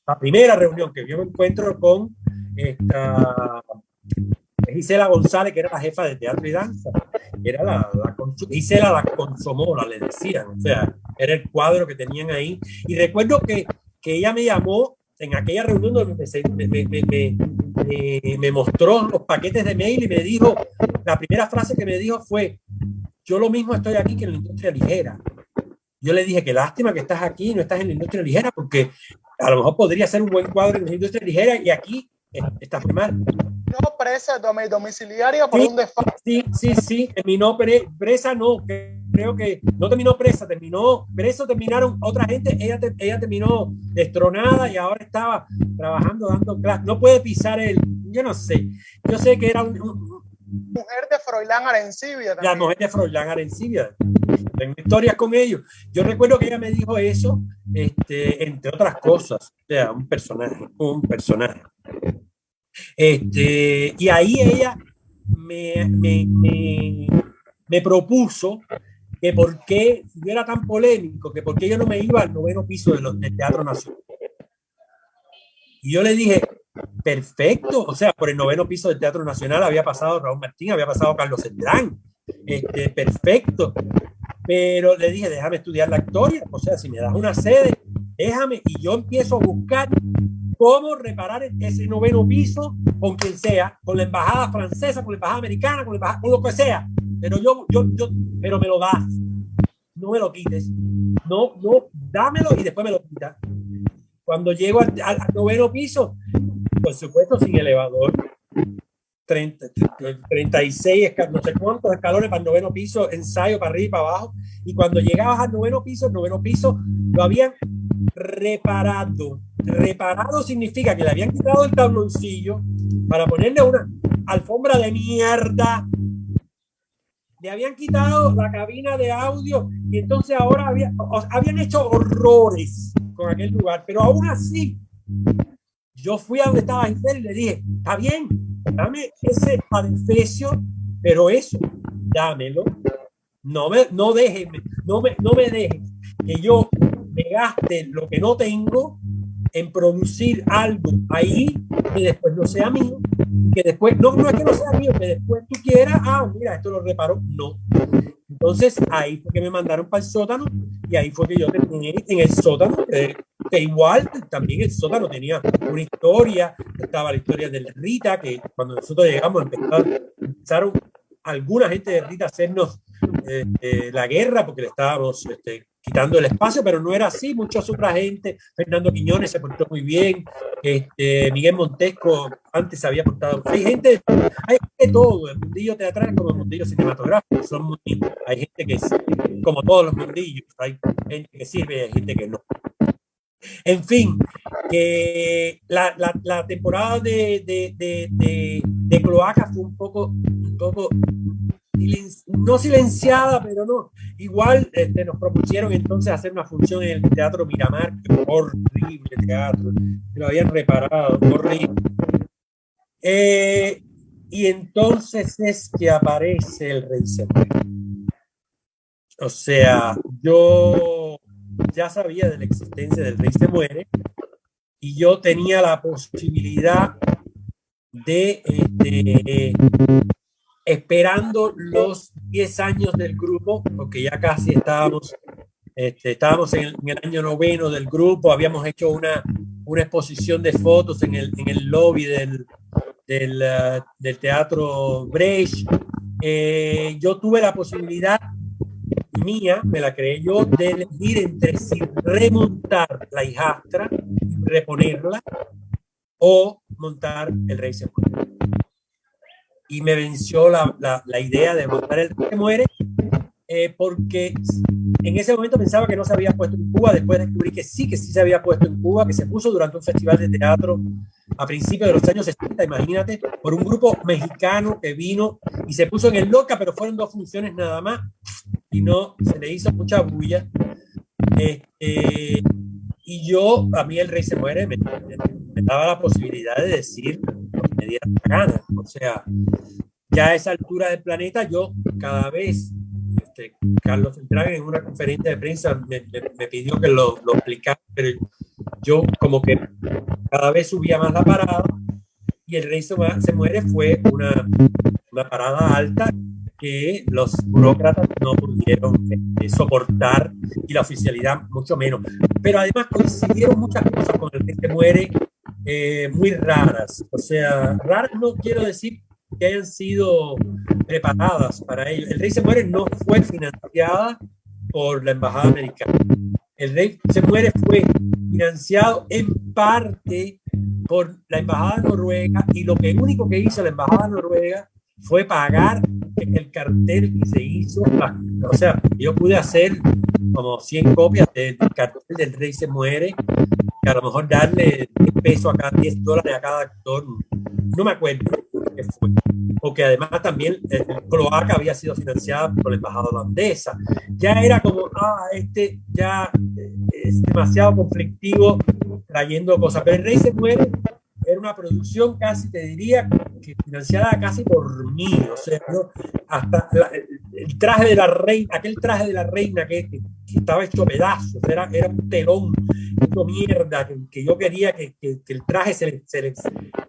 la primera reunión que yo me encuentro con esta Gisela González, que era la jefa de teatro y danza, era Gisela la Consomola, le decían, o sea, era el cuadro que tenían ahí. Y recuerdo que ella me llamó en aquella reunión donde me mostró los paquetes de mail y me dijo, la primera frase que me dijo fue: yo lo mismo estoy aquí que en la industria ligera. Yo le dije, qué lástima que estás aquí y no estás en la industria ligera, porque a lo mejor podría ser un buen cuadro en la industria ligera y aquí estás mal. No presa domiciliaria por un desfase. Sí, terminó presa, no, creo que no terminó presa, terminaron otra gente, ella terminó destronada y ahora estaba trabajando, dando clases, no puede pisar yo no sé, yo sé que era mujer de Froilán Arencibia también. La mujer de Froilán Arencibia. Tengo historias con ellos. Yo recuerdo que ella me dijo eso, entre otras cosas. O sea, un personaje. Y ahí ella me propuso que por qué, si yo era tan polémico, que por qué yo no me iba al 9º piso del Teatro Nacional. Y yo le dije, perfecto, o sea, por el 9º piso del Teatro Nacional había pasado Raúl Martín, había pasado Carlos Cendrán, perfecto, pero le dije, déjame estudiar la historia, o sea, si me das una sede, déjame, y yo empiezo a buscar cómo reparar ese 9º piso con quien sea, con la embajada francesa, con la embajada americana, con lo que sea, pero pero me lo das, no me lo quites, no, dámelo y después me lo quitas. Cuando llego al 9º piso, por supuesto, sin elevador, 36, no sé cuántos escalones para el 9º piso, ensayo para arriba y para abajo. Y cuando llegabas al 9º piso, el 9º piso lo habían reparado. Reparado significa que le habían quitado el tabloncillo para ponerle una alfombra de mierda. Le habían quitado la cabina de audio y entonces ahora habían hecho horrores con aquel lugar, pero aún así yo fui a donde estaba Gisela y le dije, está bien, dame ese adefesio, pero eso, dámelo, no me dejes que yo me gaste lo que no tengo en producir algo ahí que después no sea mío, que después, no es que no sea mío, que después tú quieras, mira, esto lo reparo, no. Entonces ahí fue que me mandaron para el sótano y ahí fue que yo terminé en el sótano, que igual también el sótano tenía una historia, estaba la historia de Rita, que cuando nosotros llegamos empezaron alguna gente de Rita a hacernos la guerra porque le estábamos quitando el espacio, pero no era así, mucha otra gente, Fernando Quiñones se portó muy bien, Miguel Montesco antes se había portado, hay gente de todo, el mundillo teatral como el mundillo cinematográfico, hay gente que es como todos los mundillos, hay gente que sirve y hay gente que no. En fin, que la temporada de Cloaca fue un poco no silenciada, pero no. Igual nos propusieron entonces hacer una función en el Teatro Miramar, que horrible teatro, que lo habían reparado, horrible. Y entonces es que aparece El Rey se muere. O sea, yo ya sabía de la existencia del Rey se muere y yo tenía la posibilidad de esperando los 10 años del grupo, porque ya casi estábamos en el año 9º del grupo, habíamos hecho una exposición de fotos en el lobby del Teatro Brecht. Yo tuve la posibilidad mía, me la creé yo, de elegir entre si remontar la hijastra, reponerla, o montar El Rey se muere. y me venció la idea de montar El Rey se muere, porque en ese momento pensaba que no se había puesto en Cuba. Después descubrí que sí se había puesto en Cuba, que se puso durante un festival de teatro a principios de los años 60, imagínate, por un grupo mexicano que vino y se puso en el Loca, pero fueron 2 funciones nada más y no se le hizo mucha bulla. Y yo, a mí El Rey se muere me daba la posibilidad de decir lo que me diera la gana. O sea, ya a esa altura del planeta, yo cada vez, Carlos Beltrán en una conferencia de prensa me pidió que lo explicara, pero yo como que cada vez subía más la parada, y El Rey se muere fue una parada alta que los burócratas no pudieron soportar, y la oficialidad mucho menos. Pero además coincidieron muchas cosas con El Rey se muere, muy raras. O sea, raras no quiero decir que hayan sido preparadas para ello. El Rey se muere no fue financiada por la embajada americana. El Rey se muere fue financiado en parte por la embajada noruega, y lo único que hizo la embajada noruega fue pagar el cartel que se hizo. O sea, yo pude hacer como 100 copias del cartel del Rey se muere, que a lo mejor darle 10 pesos a cada $10 a cada actor, no me acuerdo qué fue, porque además también Cloaca había sido financiada por la embajada holandesa. Ya era como, ya es demasiado conflictivo trayendo cosas. Pero El Rey se muere era una producción casi, te diría, que financiada casi por mí. O sea, ¿no? Hasta el traje de la reina, aquel traje de la reina que estaba hecho pedazos, era un telón, una mierda, que yo quería que el traje se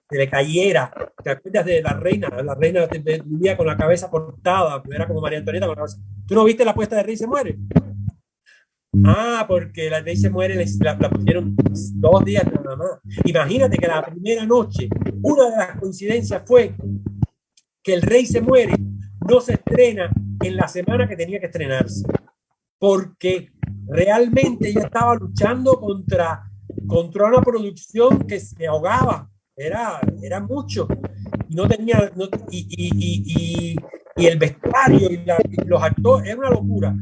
le cayera. ¿Te acuerdas de la reina? La reina vivía con la cabeza cortada, era como María Antonieta con la cabeza. ¿Tú no viste la puesta de Rey se muere? Porque la Rey se muere la pusieron 2 días nada más. Imagínate que la primera noche, una de las coincidencias fue que El Rey se muere no se estrena en la semana que tenía que estrenarse, porque realmente ella estaba luchando contra una producción que se ahogaba. Era mucho, y no tenía, y el vestuario y los actores, era una locura.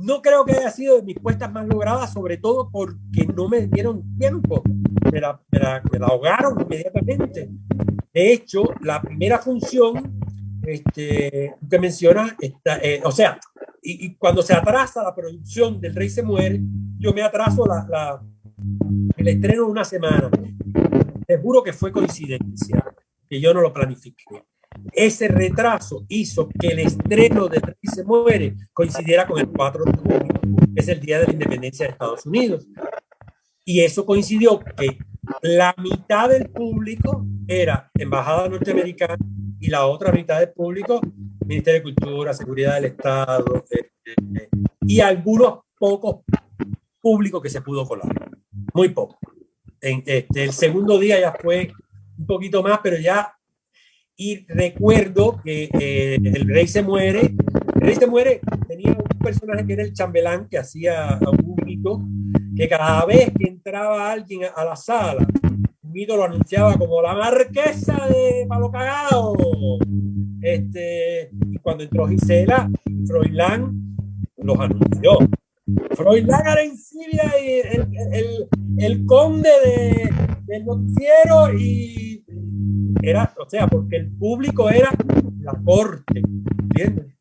No creo que haya sido de mis puestas más logradas, sobre todo porque no me dieron tiempo. Me la ahogaron inmediatamente. De hecho, la primera función que menciona, o sea, y cuando se atrasa la producción del Rey se muere, yo me atraso el estreno de una semana. Te juro que fue coincidencia, que yo no lo planifiqué. Ese retraso hizo que el estreno de Rey se muere coincidiera con el 4 de junio, que es el día de la independencia de Estados Unidos. Y eso coincidió que la mitad del público era embajada norteamericana y la otra mitad del público, Ministerio de Cultura, Seguridad del Estado, y algunos pocos públicos que se pudo colar. Muy poco. El segundo día ya fue un poquito más, pero ya. Y recuerdo que El Rey se muere tenía un personaje que era el chambelán, que hacía un grito, que cada vez que entraba alguien a la sala, un grito lo anunciaba como la marquesa de Palo Cagao. Y cuando entró Gisela, Froilán los anunció. Froilán Arencibia y el conde del noticiero, y o sea, porque el público era la corte, ¿entiendes?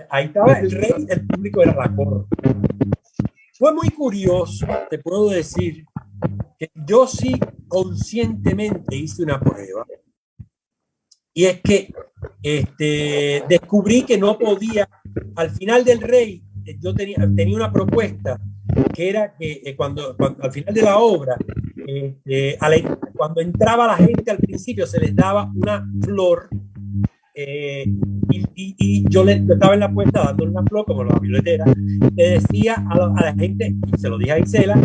Ahí estaba el rey, el público era la corte. Fue muy curioso, te puedo decir, que yo sí conscientemente hice una prueba, y es que descubrí que no podía, al final del Rey, yo tenía una propuesta que era que cuando al final de la obra, cuando entraba la gente al principio se les daba una flor, y yo estaba en la puerta dándole una flor como la violetera, le decía a la gente, y se lo dije a Isela,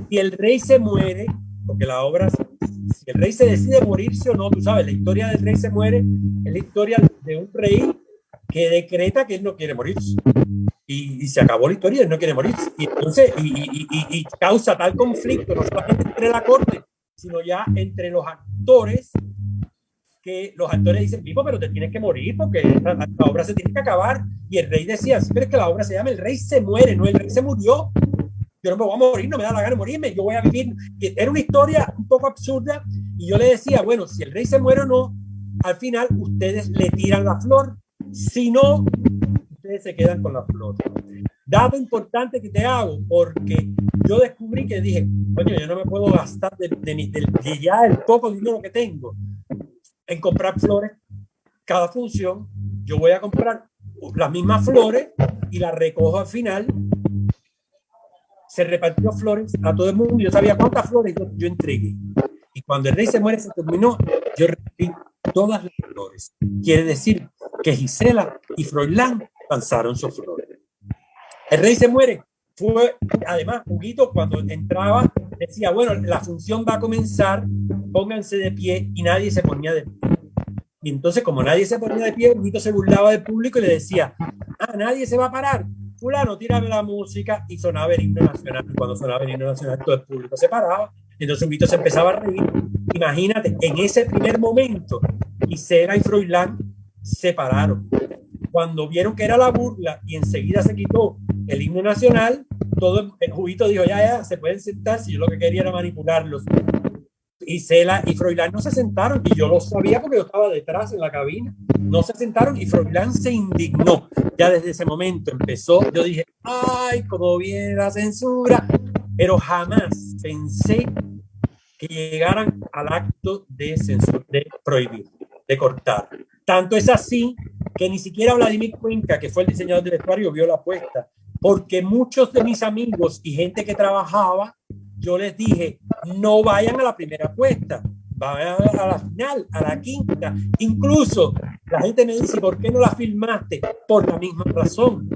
si el rey se muere, porque la obra, si el rey se decide morirse o no, tú sabes, la historia del rey se muere es la historia de un rey que decreta que él no quiere morirse. Y se acabó la historia, él no quiere morirse. Y entonces, y causa tal conflicto, no solamente entre la corte, sino ya entre los actores, que los actores dicen, Pipo, pero te tienes que morir porque la obra se tiene que acabar. Y el rey decía, sí, pero es que la obra se llama El Rey se muere, no, el rey se murió. Yo no me voy a morir, no me da la gana de morirme, yo voy a vivir. Era una historia un poco absurda y yo le decía, bueno, si el rey se muere o no, al final ustedes le tiran la flor, si no, ustedes se quedan con la flor. Dato importante que te hago, porque yo descubrí que dije, coño, yo no me puedo gastar de ya el poco dinero que tengo en comprar flores cada función. Yo voy a comprar las mismas flores y las recojo al final. Se repartió flores a todo el mundo. Yo sabía cuántas flores yo entregué. Y cuando el rey se muere, se terminó, yo recibí todas las flores. Quiere decir que Gisela y Froilán lanzaron sus flores. El rey se muere. Fue, además, Huguito, cuando entraba, decía, bueno, la función va a comenzar, pónganse de pie, y nadie se ponía de pie. Y entonces, como nadie se ponía de pie, Huguito se burlaba del público y le decía, nadie se va a parar. Fulano, tírame la música, y sonaba el himno nacional. Y cuando sonaba el himno nacional, todo el público se paraba. Entonces Huguito se empezaba a reír. Imagínate, en ese primer momento, Gisela y Froilán se pararon. Cuando vieron que era la burla y enseguida se quitó el himno nacional, todo el Huguito dijo, ya, se pueden sentar, si yo lo que quería era manipularlos. Gisela y Froilán no se sentaron, y yo lo sabía porque yo estaba detrás en la cabina. No se sentaron y Froilán se indignó. Ya desde ese momento empezó, yo dije, ay, cómo viene la censura, pero jamás pensé que llegaran al acto de censura, de prohibir, de cortar. Tanto es así que ni siquiera Vladimir Cuenca, que fue el diseñador del vestuario, vio la apuesta, porque muchos de mis amigos y gente que trabajaba, yo les dije, no vayan a la primera apuesta, vayan a la final, a la quinta. Incluso la gente me dice, ¿por qué no la filmaste? Por la misma razón.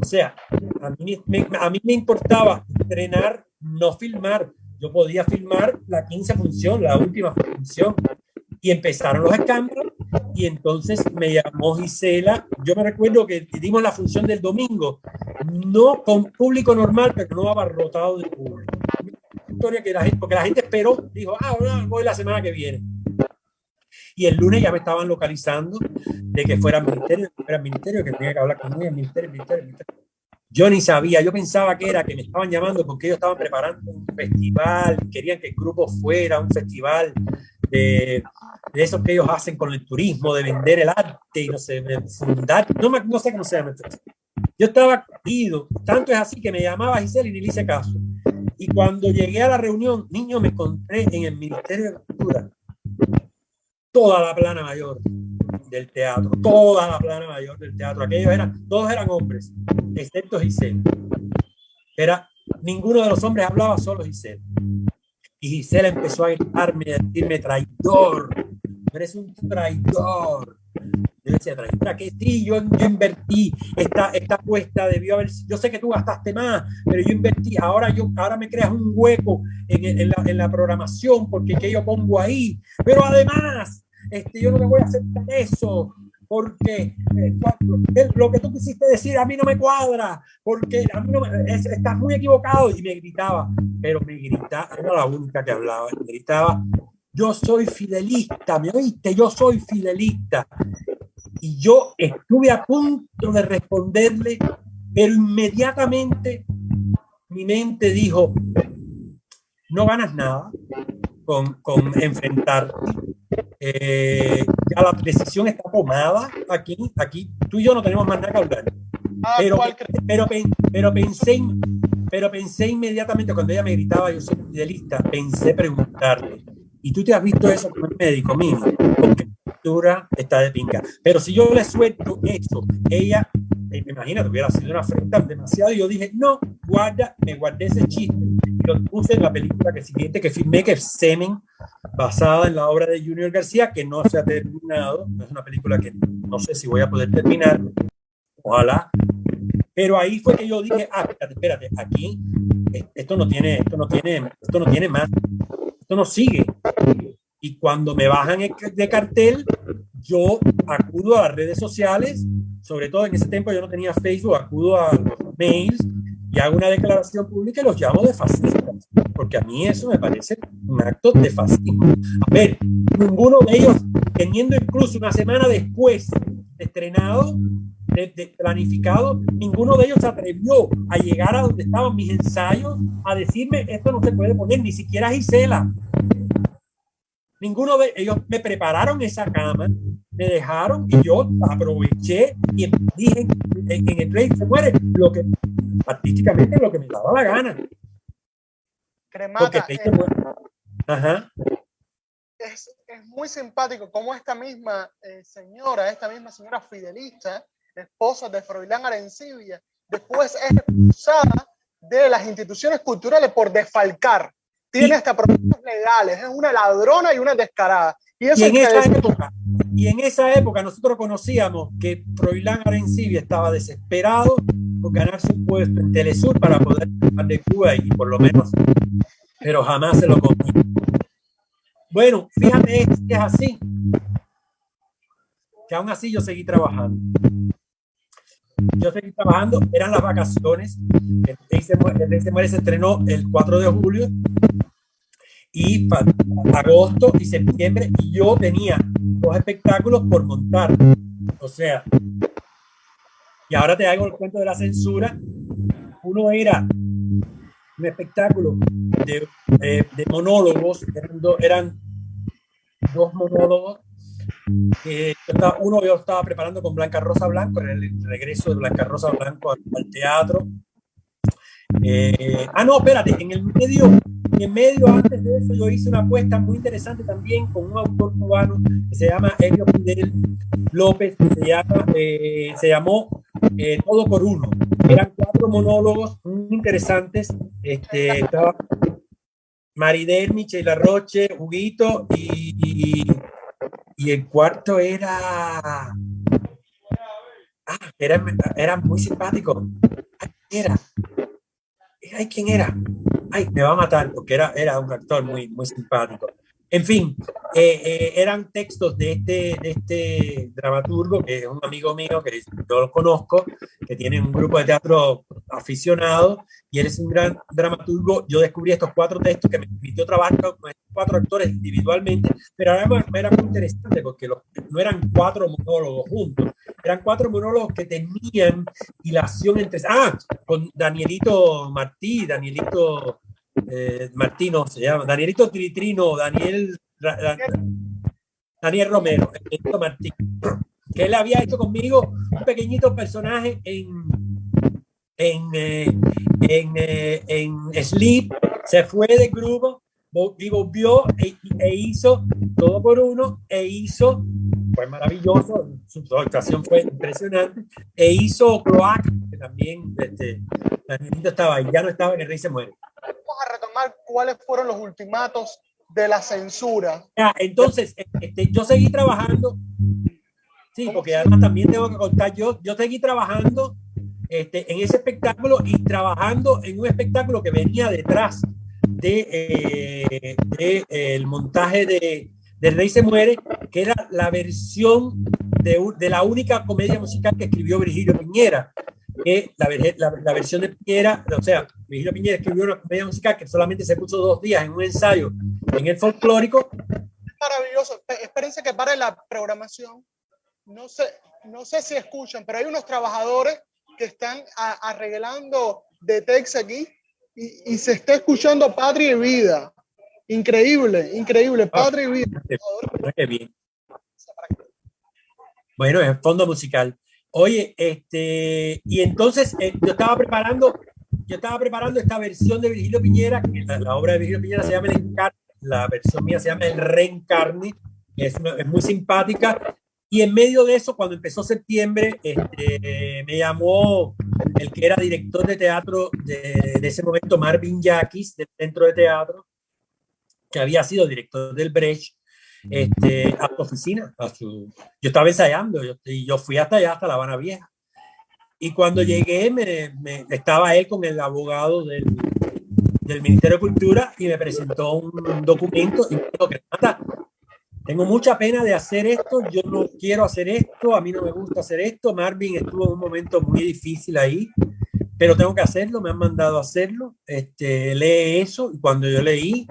O sea, a mí me importaba entrenar, no filmar. Yo podía filmar la 15 función, la última función. Y empezaron los escándalos, y entonces me llamó Gisela. Yo me recuerdo que dimos la función del domingo, no con público normal, pero no abarrotado de público. Historia que porque la gente esperó, dijo, voy la semana que viene. Y el lunes ya me estaban localizando de que fuera el ministerio, que tenía que hablar con el ministerio. Yo ni sabía, yo pensaba que me estaban llamando porque ellos estaban preparando un festival, querían que el grupo fuera un festival de esos que ellos hacen con el turismo, de vender el arte y no sé, fundar, no sé cómo se llama. Yo estaba ido, tanto es así que me llamaba Gisela y ni le hice caso. Y cuando llegué a la reunión, niño, me encontré en el Ministerio de Cultura toda la plana mayor del teatro, todos eran hombres, excepto Gisela. Ninguno de los hombres hablaba, solo Gisela. Y Gisela empezó a gritarme, a decirme, traidor, eres un traidor. Yo decía, traidora, que sí, yo invertí, esta apuesta debió haber, yo sé que tú gastaste más, pero yo invertí, ahora me creas un hueco en la programación, porque ¿qué yo pongo ahí? Pero además, yo no me voy a aceptar eso, porque lo que tú quisiste decir a mí no me cuadra, porque a mí estás muy equivocado. Y me gritaba, era la única que hablaba, me gritaba, yo soy fidelista, ¿me oíste? Yo soy fidelista. Y yo estuve a punto de responderle, pero inmediatamente mi mente dijo, no ganas nada con enfrentarte. Ya la decisión está tomada aquí tú y yo no tenemos más nada que hablar. Pero pensé inmediatamente, cuando ella me gritaba yo soy fidelista, pensé preguntarle, ¿y tú te has visto eso con el médico, Mimi? Porque la cultura está de pinga. Pero si yo le suelto eso, ella, me imagino que hubiera sido una afrenta demasiado, y yo dije, no, me guardé ese chiste y lo puse en la película siguiente que filmé, que es Semen, basada en la obra de Junior García, que no se ha terminado. Es una película que no sé si voy a poder terminar, ojalá. Pero ahí fue que yo dije, espérate, aquí esto no tiene más, esto no sigue. Y cuando me bajan de cartel, yo acudo a las redes sociales, sobre todo en ese tiempo yo no tenía Facebook, acudo a los mails y hago una declaración pública y los llamo de fascistas, porque a mí eso me parece un acto de fascismo. A ver, ninguno de ellos, teniendo incluso una semana después de estrenado, de planificado, ninguno de ellos se atrevió a llegar a donde estaban mis ensayos a decirme esto no se puede poner, ni siquiera Gisela. Ninguno de ellos me prepararon esa cama, me dejaron y yo aproveché y dije en el Rey se muere lo que artísticamente lo que me daba la gana. Cremata, ajá. Es muy simpático cómo esta misma señora fidelista, esposa de Froilán Arencibia, después es expulsada de las instituciones culturales por desfalcar. Tiene hasta problemas legales, es una ladrona y una descarada. Y en esa época nosotros conocíamos que Froilán Arencibia estaba desesperado por ganar su puesto en Telesur para poder hablar de Cuba y por lo menos, pero jamás se lo comió. Bueno, fíjate, es así, que aún así yo seguí trabajando. Eran las vacaciones, el Rey se muere se estrenó el 4 de julio, y agosto y septiembre, y yo tenía 2 espectáculos por montar. O sea, y ahora te hago el cuento de la censura. Uno era un espectáculo de monólogos, eran 2 monólogos. Yo estaba preparando con Blanca Rosa Blanco, en el regreso de Blanca Rosa Blanco al teatro. No, espérate, en medio antes de eso yo hice una apuesta muy interesante también con un autor cubano que se llama Elio Fidel López, que se llamó Todo por Uno. Eran 4 monólogos muy interesantes. Estaba Maridermi, Sheila Roche, Huguito y el cuarto era muy simpático. ¿Quién era? Me va a matar porque era un actor muy, muy simpático. En fin, eran textos de este dramaturgo, que es un amigo mío, que yo lo conozco, que tiene un grupo de teatro aficionado, y él es un gran dramaturgo. Yo descubrí estos 4 textos que me permitió trabajar con estos 4 actores individualmente, pero además era muy interesante porque no eran 4 monólogos juntos, eran 4 monólogos que tenían hilación entre... con Danielito Martino se llama, Danielito Tritrino, Daniel Romero, Danielito Martín, que él había hecho conmigo un pequeño personaje en Sleep, se fue del grupo y volvió e hizo Todo por Uno, fue maravilloso, su actuación fue impresionante, e hizo Cloaca, que también Danielito estaba ahí, ya no estaba en El Rey se muere. Vamos a retomar cuáles fueron los ultimatos de la censura. Entonces, yo seguí trabajando, sí, porque además también tengo que contar, yo seguí trabajando en ese espectáculo y trabajando en un espectáculo que venía detrás el montaje del Rey se muere, que era la versión de la única comedia musical que escribió Virgilio Piñera, que la versión de Piñera, o sea, Virgilio Piñera escribió una comedia musical que solamente se puso 2 días en un ensayo en el Folclórico. Maravilloso. Espérense que pare la programación. No sé si escuchan, pero hay unos trabajadores que están arreglando de Tex aquí y se está escuchando Patria y Vida. Increíble, Patria y Vida. Qué bien. Bueno, es fondo musical. Oye, y entonces yo estaba preparando esta versión de Virgilio Piñera, que la obra de Virgilio Piñera se llama El Encarne, la versión mía se llama El Reencarne, es muy simpática. Y en medio de eso, cuando empezó septiembre, me llamó el que era director de teatro de ese momento, Marvin Yaquis, del Centro de Teatro, que había sido director del Brecht, a su oficina. Yo estaba ensayando y yo fui hasta allá, hasta La Habana Vieja. Y cuando llegué, estaba él con el abogado del Ministerio de Cultura y me presentó un documento y me dijo que tengo mucha pena de hacer esto, yo no quiero hacer esto, a mí no me gusta hacer esto. Marvin estuvo en un momento muy difícil ahí pero tengo que hacerlo, me han mandado a hacerlo. Lee eso, y cuando yo leí,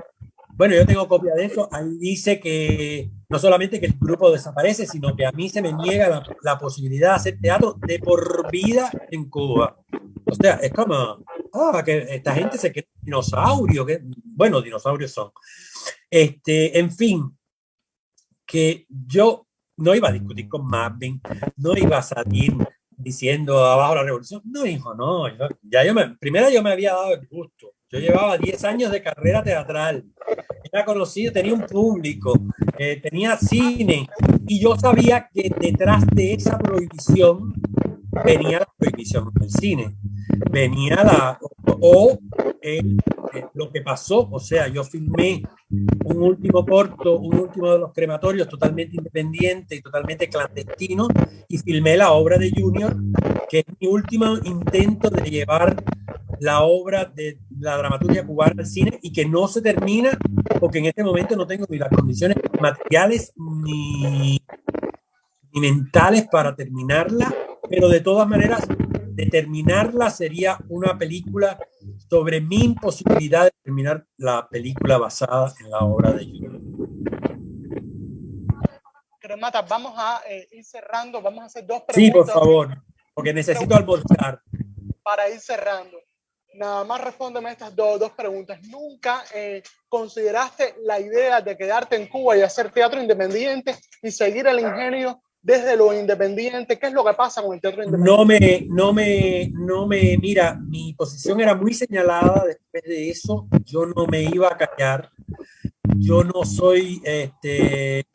bueno, yo tengo copia de eso, ahí dice que no solamente que el grupo desaparece, sino que a mí se me niega la posibilidad de hacer teatro de por vida en Cuba. O sea, es como, que esta gente se cree dinosaurio, que, bueno, dinosaurios son. En fin, que yo no iba a discutir con Marvin, no iba a salir diciendo abajo la revolución. No, hijo, no. Primero yo me había dado el gusto. Yo llevaba 10 años de carrera teatral. Era conocido, tenía un público, tenía cine, y yo sabía que detrás de esa prohibición venía la prohibición del cine, venía lo que pasó. O sea, yo filmé un último corto, un último de los crematorios totalmente independiente y totalmente clandestino, y filmé la obra de Junior, que es mi último intento de llevar la obra de la dramaturgia cubana al cine, y que no se termina porque en este momento no tengo ni las condiciones materiales ni mentales para terminarla, pero de todas maneras, de terminarla sería una película sobre mi imposibilidad de terminar la película basada en la obra de Junior. Cremata, vamos a ir cerrando, vamos a hacer dos preguntas. Sí, por favor, porque necesito almorzar. Para ir cerrando, nada más respóndeme estas dos preguntas. ¿Nunca consideraste la idea de quedarte en Cuba y hacer teatro independiente y seguir el ingenio desde lo independiente? ¿Qué es lo que pasa con el teatro independiente? Mira, mi posición era muy señalada después de eso. Yo no me iba a callar. Yo no soy,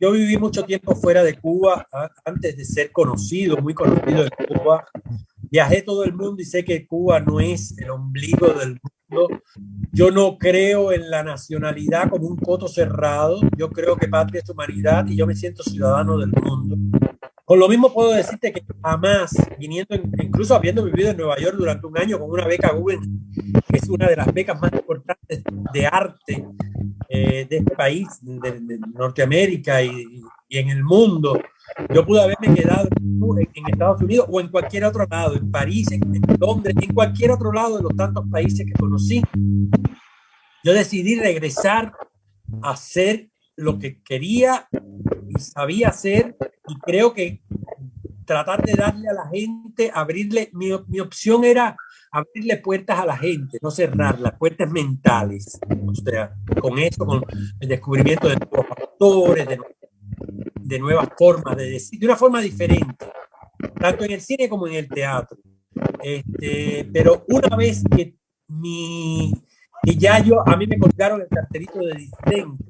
yo viví mucho tiempo fuera de Cuba antes de ser conocido, muy conocido en Cuba. Viajé todo el mundo y sé que Cuba no es el ombligo del mundo. Yo no creo en la nacionalidad como un coto cerrado. Yo creo que patria es humanidad, y yo me siento ciudadano del mundo. Con lo mismo puedo decirte que jamás, incluso habiendo vivido en Nueva York durante un año con una beca Guggenheim, que es una de las becas más importantes de arte de este país, de Norteamérica y en el mundo, yo pude haberme quedado en Estados Unidos o en cualquier otro lado, en París, en Londres, en cualquier otro lado de los tantos países que conocí. Yo decidí regresar a hacer lo que quería y sabía hacer, y creo que tratar de darle a la gente, mi opción era abrirle puertas a la gente, no cerrarlas, puertas mentales. O sea, con eso, con el descubrimiento de nuevos autores, de nuevas formas de decir, de una forma diferente, tanto en el cine como en el teatro. Pero una vez que a mí me colgaron el cartelito de disidente,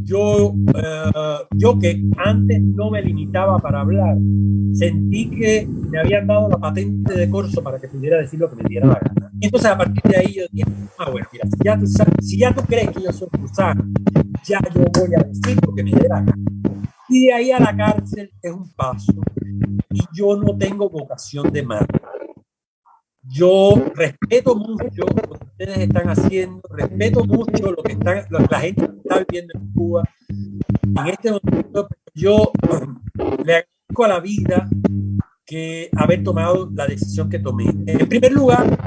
yo que antes no me limitaba para hablar, sentí que me habían dado la patente de corso para que pudiera decir lo que me diera la gana. Y entonces a partir de ahí yo dije, bueno, mira, si ya tú crees que yo soy gusano, ya yo voy a decir lo que me dé la gana. Y de ahí a la cárcel es un paso, y yo no tengo vocación de madre. Yo respeto mucho lo que ustedes están haciendo, respeto mucho lo que la gente que está viviendo en Cuba. En este momento yo le agradezco a la vida que haber tomado la decisión que tomé. En primer lugar,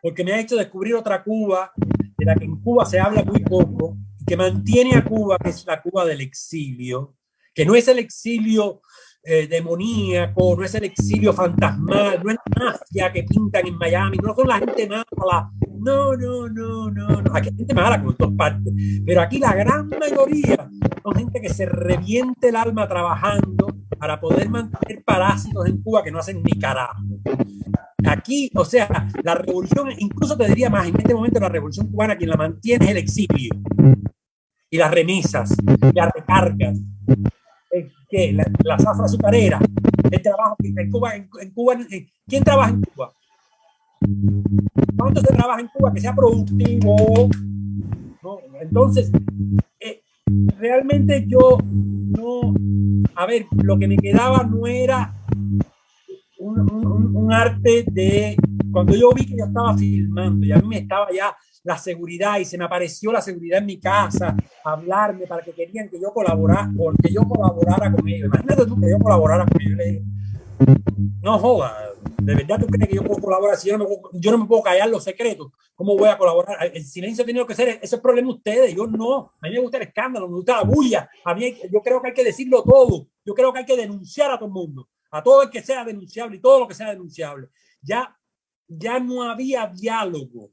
porque me ha hecho descubrir otra Cuba, de la que en Cuba se habla muy poco, que mantiene a Cuba, que es la Cuba del exilio, que no es el exilio demoníaco, no es el exilio fantasmal, no es la mafia que pintan en Miami, no son la gente mala, no, aquí hay gente mala como en todas partes, pero aquí la gran mayoría son gente que se reviente el alma trabajando para poder mantener parásitos en Cuba que no hacen ni carajo. Aquí, o sea, la revolución, incluso te diría más, en este momento la revolución cubana quien la mantiene es el exilio y las remisas y las recargas, la zafra azucarera, el trabajo en Cuba, ¿quién trabaja en Cuba? ¿Cuánto se trabaja en Cuba que sea productivo? ¿No? Entonces, realmente yo no, a ver, lo que me quedaba no era un arte de, cuando yo vi que yo estaba filmando y a mí me estaba ya la seguridad, y se me apareció la seguridad en mi casa a hablarme para que querían que yo colaborara con ellos. Imagínate tú que yo colaborara con ellos. Le dije, No joda, ¿de verdad tú crees que yo puedo colaborar? Si yo no me puedo callar los secretos, ¿cómo voy a colaborar? El silencio ha tenido que ser, ese es el problema de ustedes, yo no. A mí me gusta el escándalo, me gusta la bulla. Yo creo que hay que decirlo todo. Yo creo que hay que denunciar a todo el mundo, a todo el que sea denunciable y todo lo que sea denunciable. Ya no había diálogo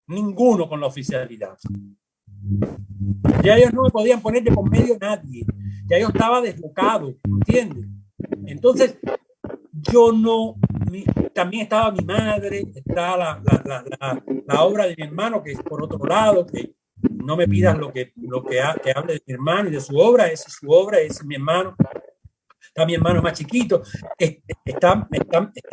ninguno con la oficialidad. Ya ellos no me podían poner de por medio nadie. Ya yo estaba desbocado, ¿entiendes? Entonces, yo no, también estaba mi madre, está la obra de mi hermano, que es por otro lado, que no me pidas que hable de mi hermano y de su obra, esa es su obra, ese es mi hermano. Está mi hermano más chiquito, están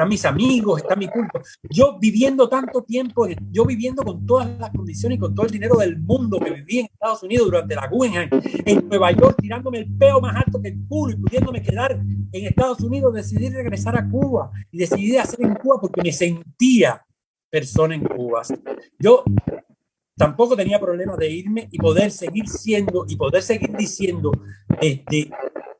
mis amigos, está mi culto. Yo viviendo tanto tiempo, yo viviendo con todas las condiciones y con todo el dinero del mundo que viví en Estados Unidos durante la Guggenheim, en Nueva York, tirándome el peo más alto que el culo y pudiéndome quedar en Estados Unidos, decidí regresar a Cuba y decidí hacer en Cuba porque me sentía persona en Cuba. Yo tampoco tenía problema de irme y poder seguir siendo y poder seguir diciendo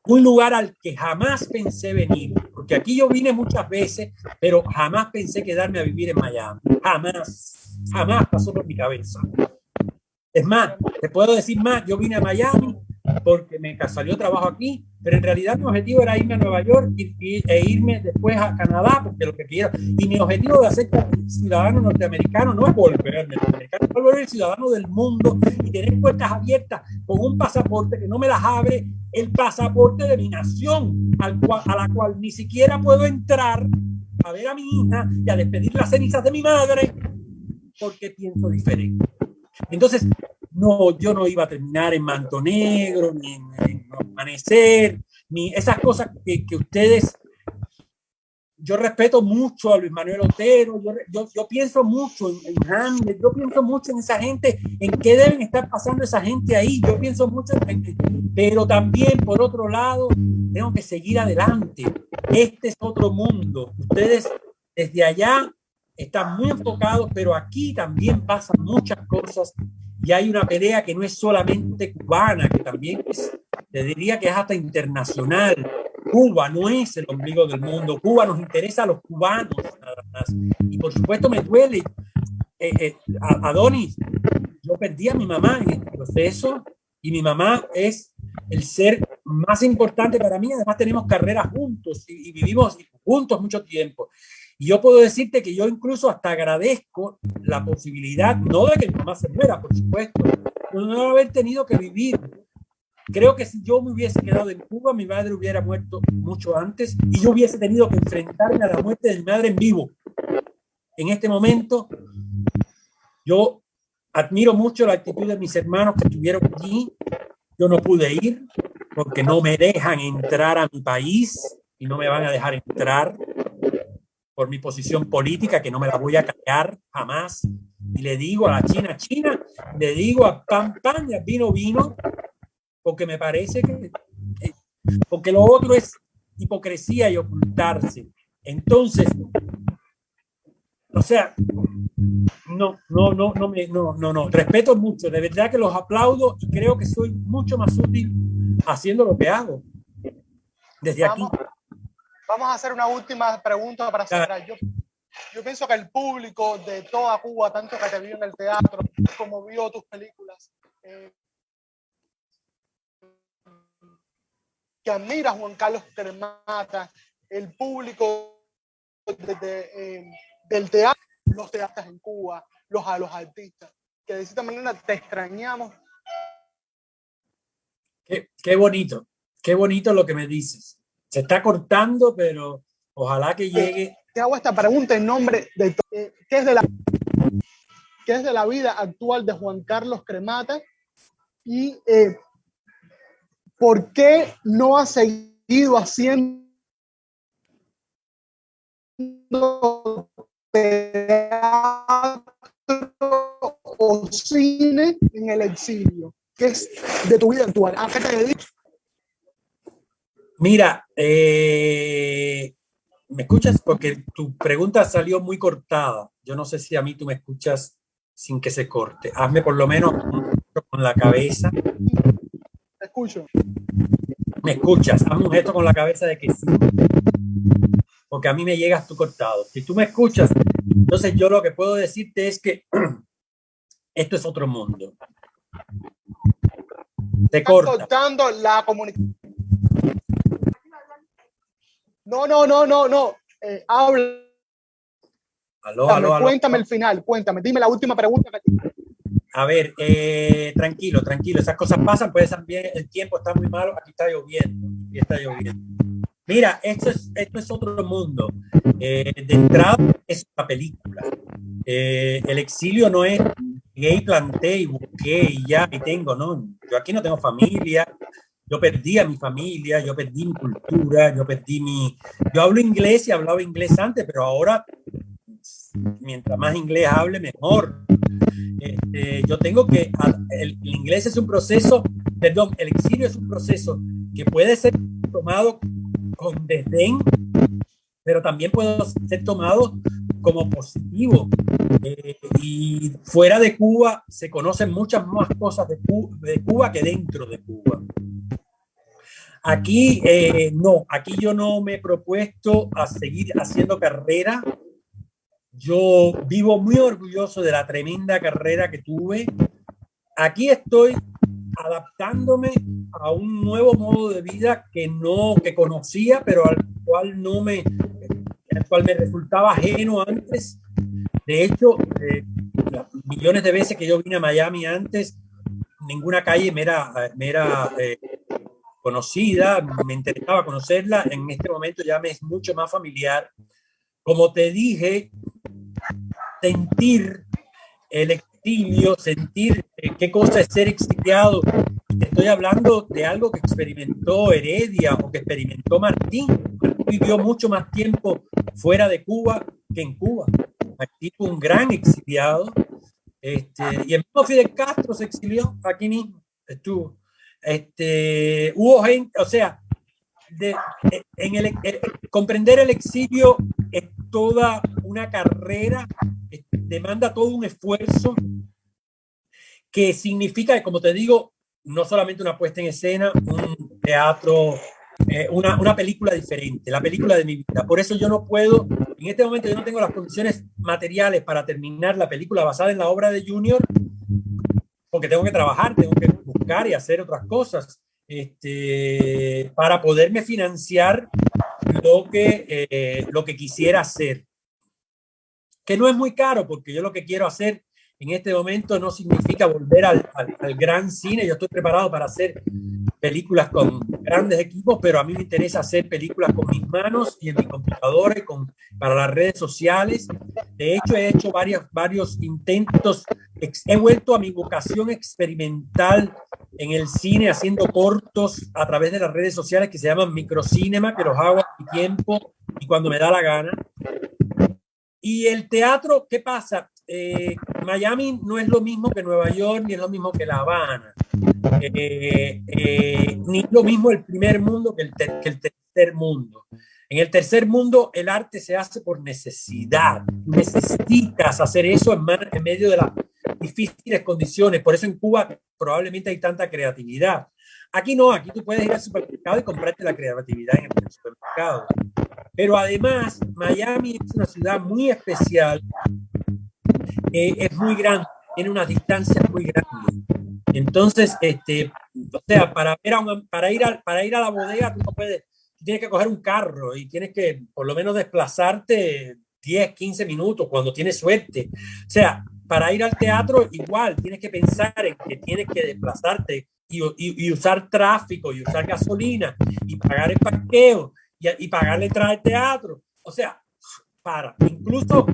un lugar al que jamás pensé venir, porque aquí yo vine muchas veces, pero jamás pensé quedarme a vivir en Miami. Jamás pasó por mi cabeza. Es más, te puedo decir más, yo vine a Miami porque me salió trabajo aquí, pero en realidad mi objetivo era irme a Nueva York e irme después a Canadá, porque lo que quiero, y mi objetivo de ser ciudadano norteamericano no es volverme norteamericano, es volver ciudadano del mundo y tener puertas abiertas con un pasaporte que no me las abre el pasaporte de mi nación, a la cual ni siquiera puedo entrar a ver a mi hija y a despedir las cenizas de mi madre porque pienso diferente. Entonces, no, yo no iba a terminar en Manto Negro, ni en Amanecer, ni esas cosas que ustedes... Yo respeto mucho a Luis Manuel Otero, yo pienso mucho en Hamlet, yo pienso mucho en esa gente, en qué deben estar pasando esa gente ahí, yo pienso mucho pero también, por otro lado, tengo que seguir adelante. Este es otro mundo. Ustedes desde allá están muy enfocados, pero aquí también pasan muchas cosas y hay una pelea que no es solamente cubana, que también te diría que es hasta internacional. Cuba no es el ombligo del mundo. Cuba nos interesa a los cubanos nada más. Y por supuesto me duele. Adonis, yo perdí a mi mamá en este proceso y mi mamá es el ser más importante para mí. Además tenemos carreras juntos y vivimos juntos mucho tiempo. Y yo puedo decirte que yo incluso hasta agradezco la posibilidad, no de que mi mamá se muera, por supuesto, pero no haber tenido que vivir. Creo que si yo me hubiese quedado en Cuba, mi madre hubiera muerto mucho antes y yo hubiese tenido que enfrentarme a la muerte de mi madre en vivo. En este momento, yo admiro mucho la actitud de mis hermanos que estuvieron allí. Yo no pude ir porque no me dejan entrar a mi país y no me van a dejar entrar por mi posición política, que no me la voy a callar jamás. Y le digo a la China, le digo a pan, y a vino, porque me parece que porque lo otro es hipocresía y ocultarse. Entonces, o sea, no, respeto mucho, de verdad que los aplaudo y creo que soy mucho más útil haciendo lo que hago desde aquí. Vamos a hacer una última pregunta para cerrar. Yo pienso que el público de toda Cuba, tanto que te vio en el teatro como vio tus películas, que admira a Juan Carlos Cremata, el público del teatro, los teatros en Cuba, a los artistas, que de cierta manera te extrañamos. Qué bonito lo que me dices. Se está cortando, pero ojalá que llegue. Te hago esta pregunta en nombre de ¿qué es de la vida actual de Juan Carlos Cremata y por qué no ha seguido haciendo teatro o cine en el exilio? ¿Qué es de tu vida actual? ¿A qué te dedicas? Mira, ¿me escuchas? Porque tu pregunta salió muy cortada. Yo no sé si a mí tú me escuchas sin que se corte. Hazme por lo menos con la cabeza. Te escucho. ¿Me escuchas? Hazme un gesto con la cabeza de que sí. porque a mí me llegas tú cortado. Si tú me escuchas, entonces yo lo que puedo decirte es que esto es otro mundo. Te corta. Cortando la comunicación. No. Habla. Aló. Cuéntame el final, cuéntame. Dime la última pregunta que tienes. A ver, tranquilo. Esas cosas pasan, pues también el tiempo está muy malo. Aquí está lloviendo. Mira, esto es otro mundo. De entrada es una película. El exilio no es gay, planté y busqué y ya y tengo, no. Yo aquí no tengo familia. Yo perdí a mi familia, yo perdí mi cultura, yo hablo inglés y hablaba inglés antes, pero ahora mientras más inglés hable, mejor. Yo tengo que, el inglés es un proceso, perdón, el exilio es un proceso que puede ser tomado con desdén, pero también puede ser tomado como positivo. Y fuera de Cuba se conocen muchas más cosas de Cuba que dentro de Cuba. Aquí no, aquí yo no me he propuesto a seguir haciendo carrera. Yo vivo muy orgulloso de la tremenda carrera que tuve. Aquí estoy adaptándome a un nuevo modo de vida que conocía, pero al cual me resultaba ajeno antes. De hecho, millones de veces que yo vine a Miami antes, ninguna calle me era conocida, me interesaba conocerla. En este momento ya me es mucho más familiar. Como te dije, sentir el exilio, sentir qué cosa es ser exiliado. Estoy hablando de algo que experimentó Heredia o que experimentó Martín. Martín vivió mucho más tiempo fuera de Cuba que en Cuba. Martín fue un gran exiliado. Y el mismo Fidel Castro se exilió aquí mismo. Estuvo. Hubo gente, o sea, comprender el exilio es toda una carrera, demanda todo un esfuerzo que significa, como te digo, no solamente una puesta en escena, un teatro, una película diferente, la película de mi vida. Por eso yo no puedo, en este momento yo no tengo las condiciones materiales para terminar la película basada en la obra de Junior, porque tengo que trabajar, tengo que buscar y hacer otras cosas para poderme financiar lo que quisiera hacer. Que no es muy caro, porque yo lo que quiero hacer en este momento no significa volver al gran cine. Yo estoy preparado para hacer películas con grandes equipos, pero a mí me interesa hacer películas con mis manos y en mi computadora y para las redes sociales. De hecho, he hecho varios intentos. He vuelto a mi vocación experimental en el cine, haciendo cortos a través de las redes sociales que se llaman microcinema, que los hago a mi tiempo y cuando me da la gana. Y el teatro, ¿qué pasa? Miami no es lo mismo que Nueva York, ni es lo mismo que La Habana, ni es lo mismo el primer mundo que el tercer mundo. En el tercer mundo el arte se hace por necesidad. Necesitas hacer eso en medio de las difíciles condiciones. Por eso en Cuba probablemente hay tanta creatividad. Aquí no, aquí tú puedes ir al supermercado y comprarte la creatividad en el supermercado. Pero además, Miami es una ciudad muy especial, es muy grande, tiene unas distancias muy grandes. Entonces, o sea, para ir a la bodega, tú tienes que coger un carro y tienes que por lo menos desplazarte 10, 15 minutos cuando tienes suerte. O sea, para ir al teatro igual, tienes que pensar en que tienes que desplazarte y usar tráfico y usar gasolina y pagar el parqueo y pagar la entrada al teatro. O sea, incluso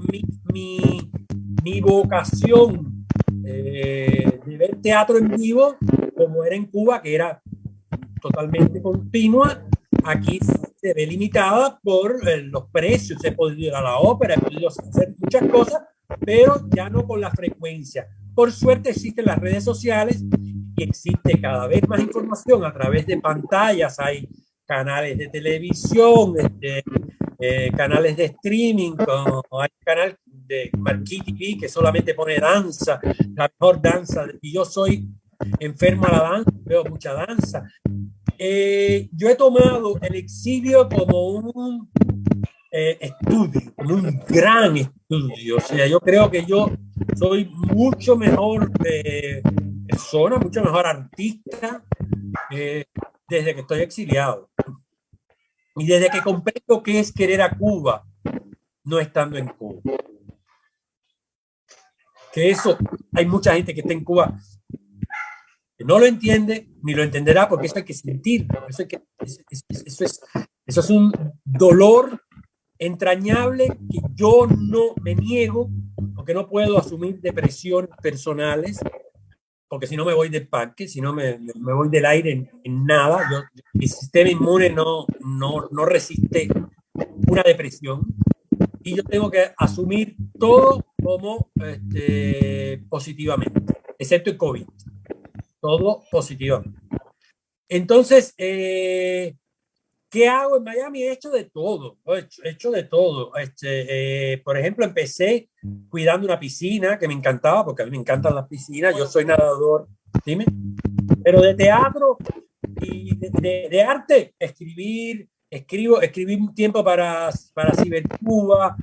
mi vocación de ver teatro en vivo, como era en Cuba, que era totalmente continua, aquí se ve limitada por los precios. He podido ir a la ópera, he podido hacer muchas cosas, pero ya no con la frecuencia. Por suerte existen las redes sociales y existe cada vez más información a través de pantallas. Hay canales de televisión, canales de streaming, hay un canal de Marquee TV que solamente pone danza, la mejor danza, y yo soy enfermo a la danza, veo mucha danza. Yo he tomado el exilio como estudio, como un gran estudio. O sea, yo creo que yo soy mucho mejor persona, mucho mejor artista desde que estoy exiliado. Y desde que comprendo qué es querer a Cuba, no estando en Cuba. Que eso, hay mucha gente que está en Cuba que no lo entiende, ni lo entenderá, porque eso hay que sentir. Eso es un dolor entrañable que yo no me niego, porque no puedo asumir depresiones personales, porque si no me voy del parque, si no me voy del aire en nada. Mi sistema inmune no resiste una depresión y yo tengo que asumir todo como positivamente, excepto el COVID, todo positivamente. Entonces, ¿qué hago en Miami? He hecho de todo, he hecho de todo. Por ejemplo, empecé cuidando una piscina que me encantaba, porque a mí me encantan las piscinas, yo soy nadador, dime, pero de teatro y de arte, escribí un tiempo para Cibercuba,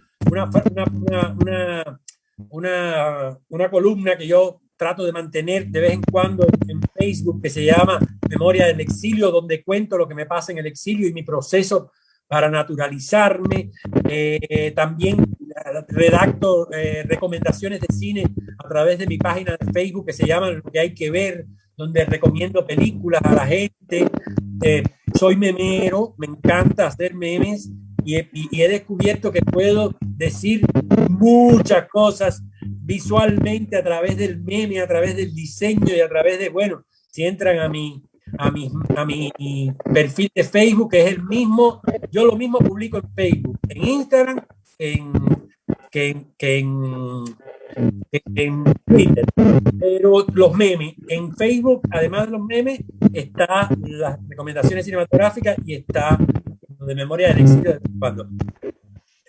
una columna que yo trato de mantener de vez en cuando en Facebook, que se llama Memoria del Exilio, donde cuento lo que me pasa en el exilio y mi proceso para naturalizarme. También redacto recomendaciones de cine a través de mi página de Facebook que se llama Lo que hay que ver, donde recomiendo películas a la gente. Soy memero, me encanta hacer memes y he descubierto que puedo decir muchas cosas visualmente a través del meme, a través del diseño y a través de, bueno, si entran a mi perfil de Facebook, que es el mismo, yo lo mismo publico en Facebook, en Instagram, en Twitter, pero los memes, en Facebook, además de los memes, está las recomendaciones cinematográficas y está lo de Memoria del Exilio de cuando.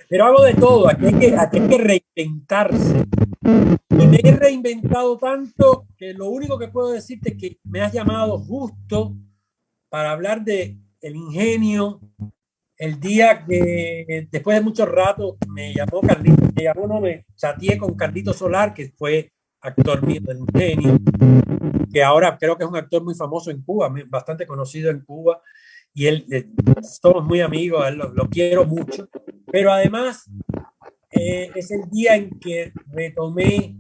Pero hago de todo, aquí hay que reinventarse. Y me he reinventado tanto que lo único que puedo decirte es que me has llamado justo para hablar de el ingenio. El día que después de mucho rato me llamó Carlito, me chateé con Carlito Solar, que fue actor mío del ingenio, que ahora creo que es un actor muy famoso en Cuba, bastante conocido en Cuba, y él, somos muy amigos, él lo quiero mucho, pero además es el día en que retomé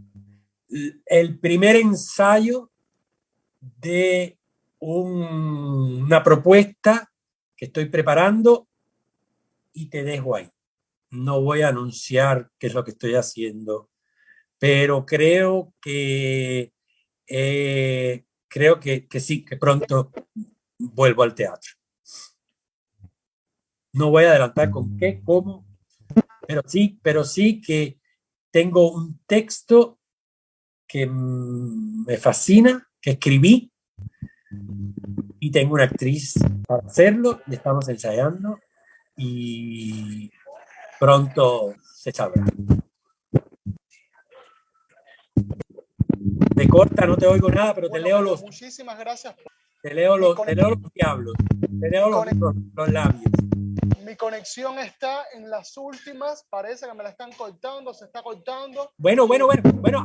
el primer ensayo de una propuesta que estoy preparando y te dejo ahí. No voy a anunciar qué es lo que estoy haciendo, pero creo que sí, que pronto vuelvo al teatro. No voy a adelantar con qué, cómo, pero sí que tengo un texto que me fascina, que escribí, y tengo una actriz para hacerlo, y estamos ensayando y pronto se sabrá. Te corta, no te oigo nada, pero bueno, te leo los. Muchísimas gracias. Te leo los diablos, te leo los labios. Mi conexión está en las últimas, parece que me la están cortando, se está cortando. Bueno,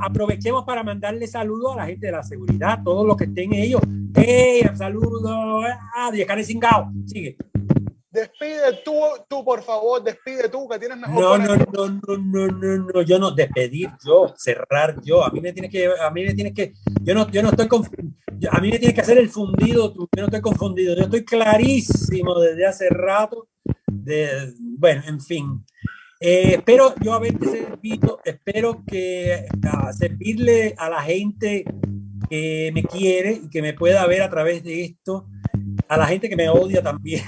aprovechemos para mandarle saludos a la gente de la seguridad, todos los que estén ellos. ¡Hey! Saludos. ¡Dejaré cingado! Sigue. Despide tú, por favor, despide tú, que tienes mejor conexión. No, yo no, despedir yo, cerrar yo. A mí me tienes que, yo no estoy confundido. A mí me tienes que hacer el fundido tú, yo no estoy confundido, yo estoy clarísimo desde hace rato. Bueno, en fin. Espero yo haberte servido, espero que servirle a la gente que me quiere y que me pueda ver a través de esto, a la gente que me odia también,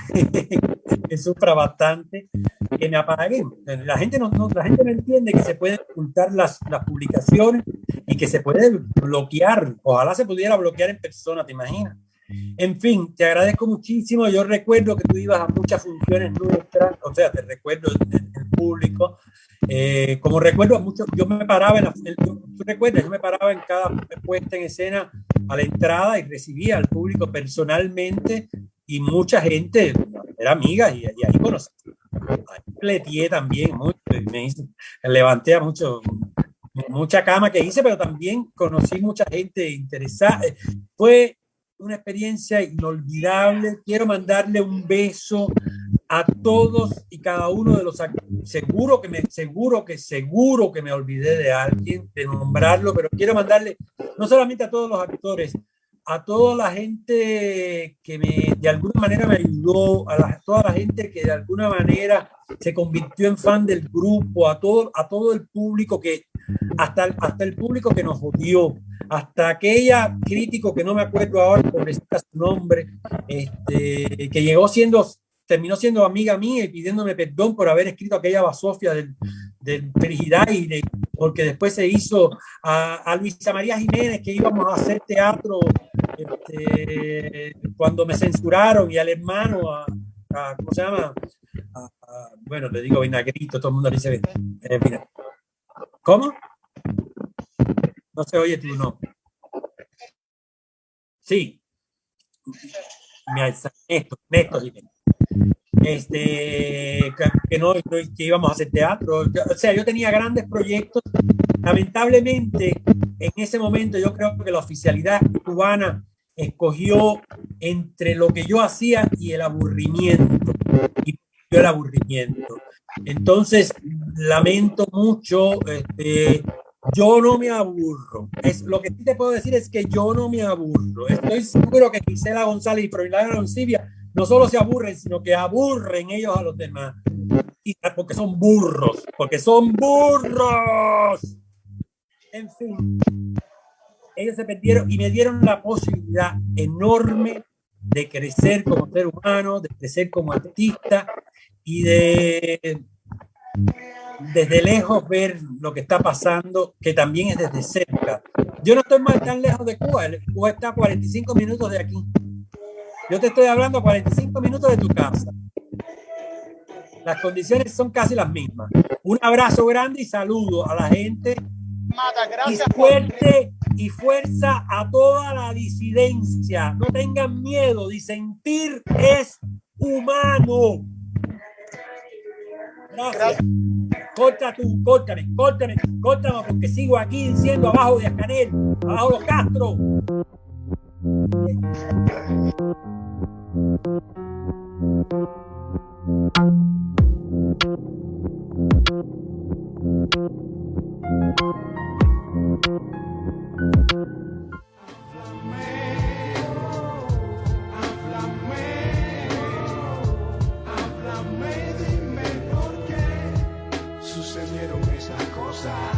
que sufra bastante, que me apaguen. La gente no entiende que se pueden ocultar las publicaciones y que se puede bloquear. Ojalá se pudiera bloquear en persona, ¿te imaginas? En fin, te agradezco muchísimo. Yo recuerdo que tú ibas a muchas funciones nuestras, o sea, te recuerdo en el público. Como recuerdo mucho, yo me paraba tú recuerdas, yo me paraba en cada puesta en escena a la entrada y recibía al público personalmente y mucha gente era amiga y ahí pleteé también mucho, levanté a mucha cama que hice, pero también conocí mucha gente interesada. Fue una experiencia inolvidable. Quiero mandarle un beso a todos y cada uno de los actores. Seguro que me olvidé de alguien, de nombrarlo, pero quiero mandarle no solamente a todos los actores, a toda la gente que de alguna manera me ayudó, toda la gente que de alguna manera se convirtió en fan del grupo, a todo el público hasta el público que nos odió, hasta aquella crítico que no me acuerdo ahora, pobrecita su nombre, que terminó siendo amiga mía y pidiéndome perdón por haber escrito aquella basofia del Frigidaire, porque después se hizo a Luisa María Jiménez, que íbamos a hacer teatro cuando me censuraron, y al hermano, ¿cómo se llama? Bueno, le digo Vinagrito, todo el mundo le dice, mira. ¿Cómo? No se oye tu nombre. Sí. Néstor Jiménez. Que íbamos a hacer teatro. O sea, yo tenía grandes proyectos. Lamentablemente, en ese momento yo creo que la oficialidad cubana escogió entre lo que yo hacía y el aburrimiento. Y el aburrimiento. Entonces, lamento mucho. Yo no me aburro. Lo que sí te puedo decir es que yo no me aburro. Estoy seguro que Gisela González y Froilán Aroncibia no solo se aburren, sino que aburren ellos a los demás. Porque son burros. En fin, ellos se perdieron y me dieron la posibilidad enorme de crecer como ser humano, de crecer como artista y desde lejos ver lo que está pasando, que también es desde cerca. Yo no estoy tan lejos de Cuba. Cuba está a 45 minutos de aquí. Yo te estoy hablando a 45 minutos de tu casa. Las condiciones son casi las mismas. Un abrazo grande y saludo a la gente. Gracias, y fuerte y fuerza a toda la disidencia. No tengan miedo. Disentir es humano. Gracias. Córtame, porque sigo aquí diciendo abajo de Ascanel, abajo los Castro. Sucedieron esas cosas.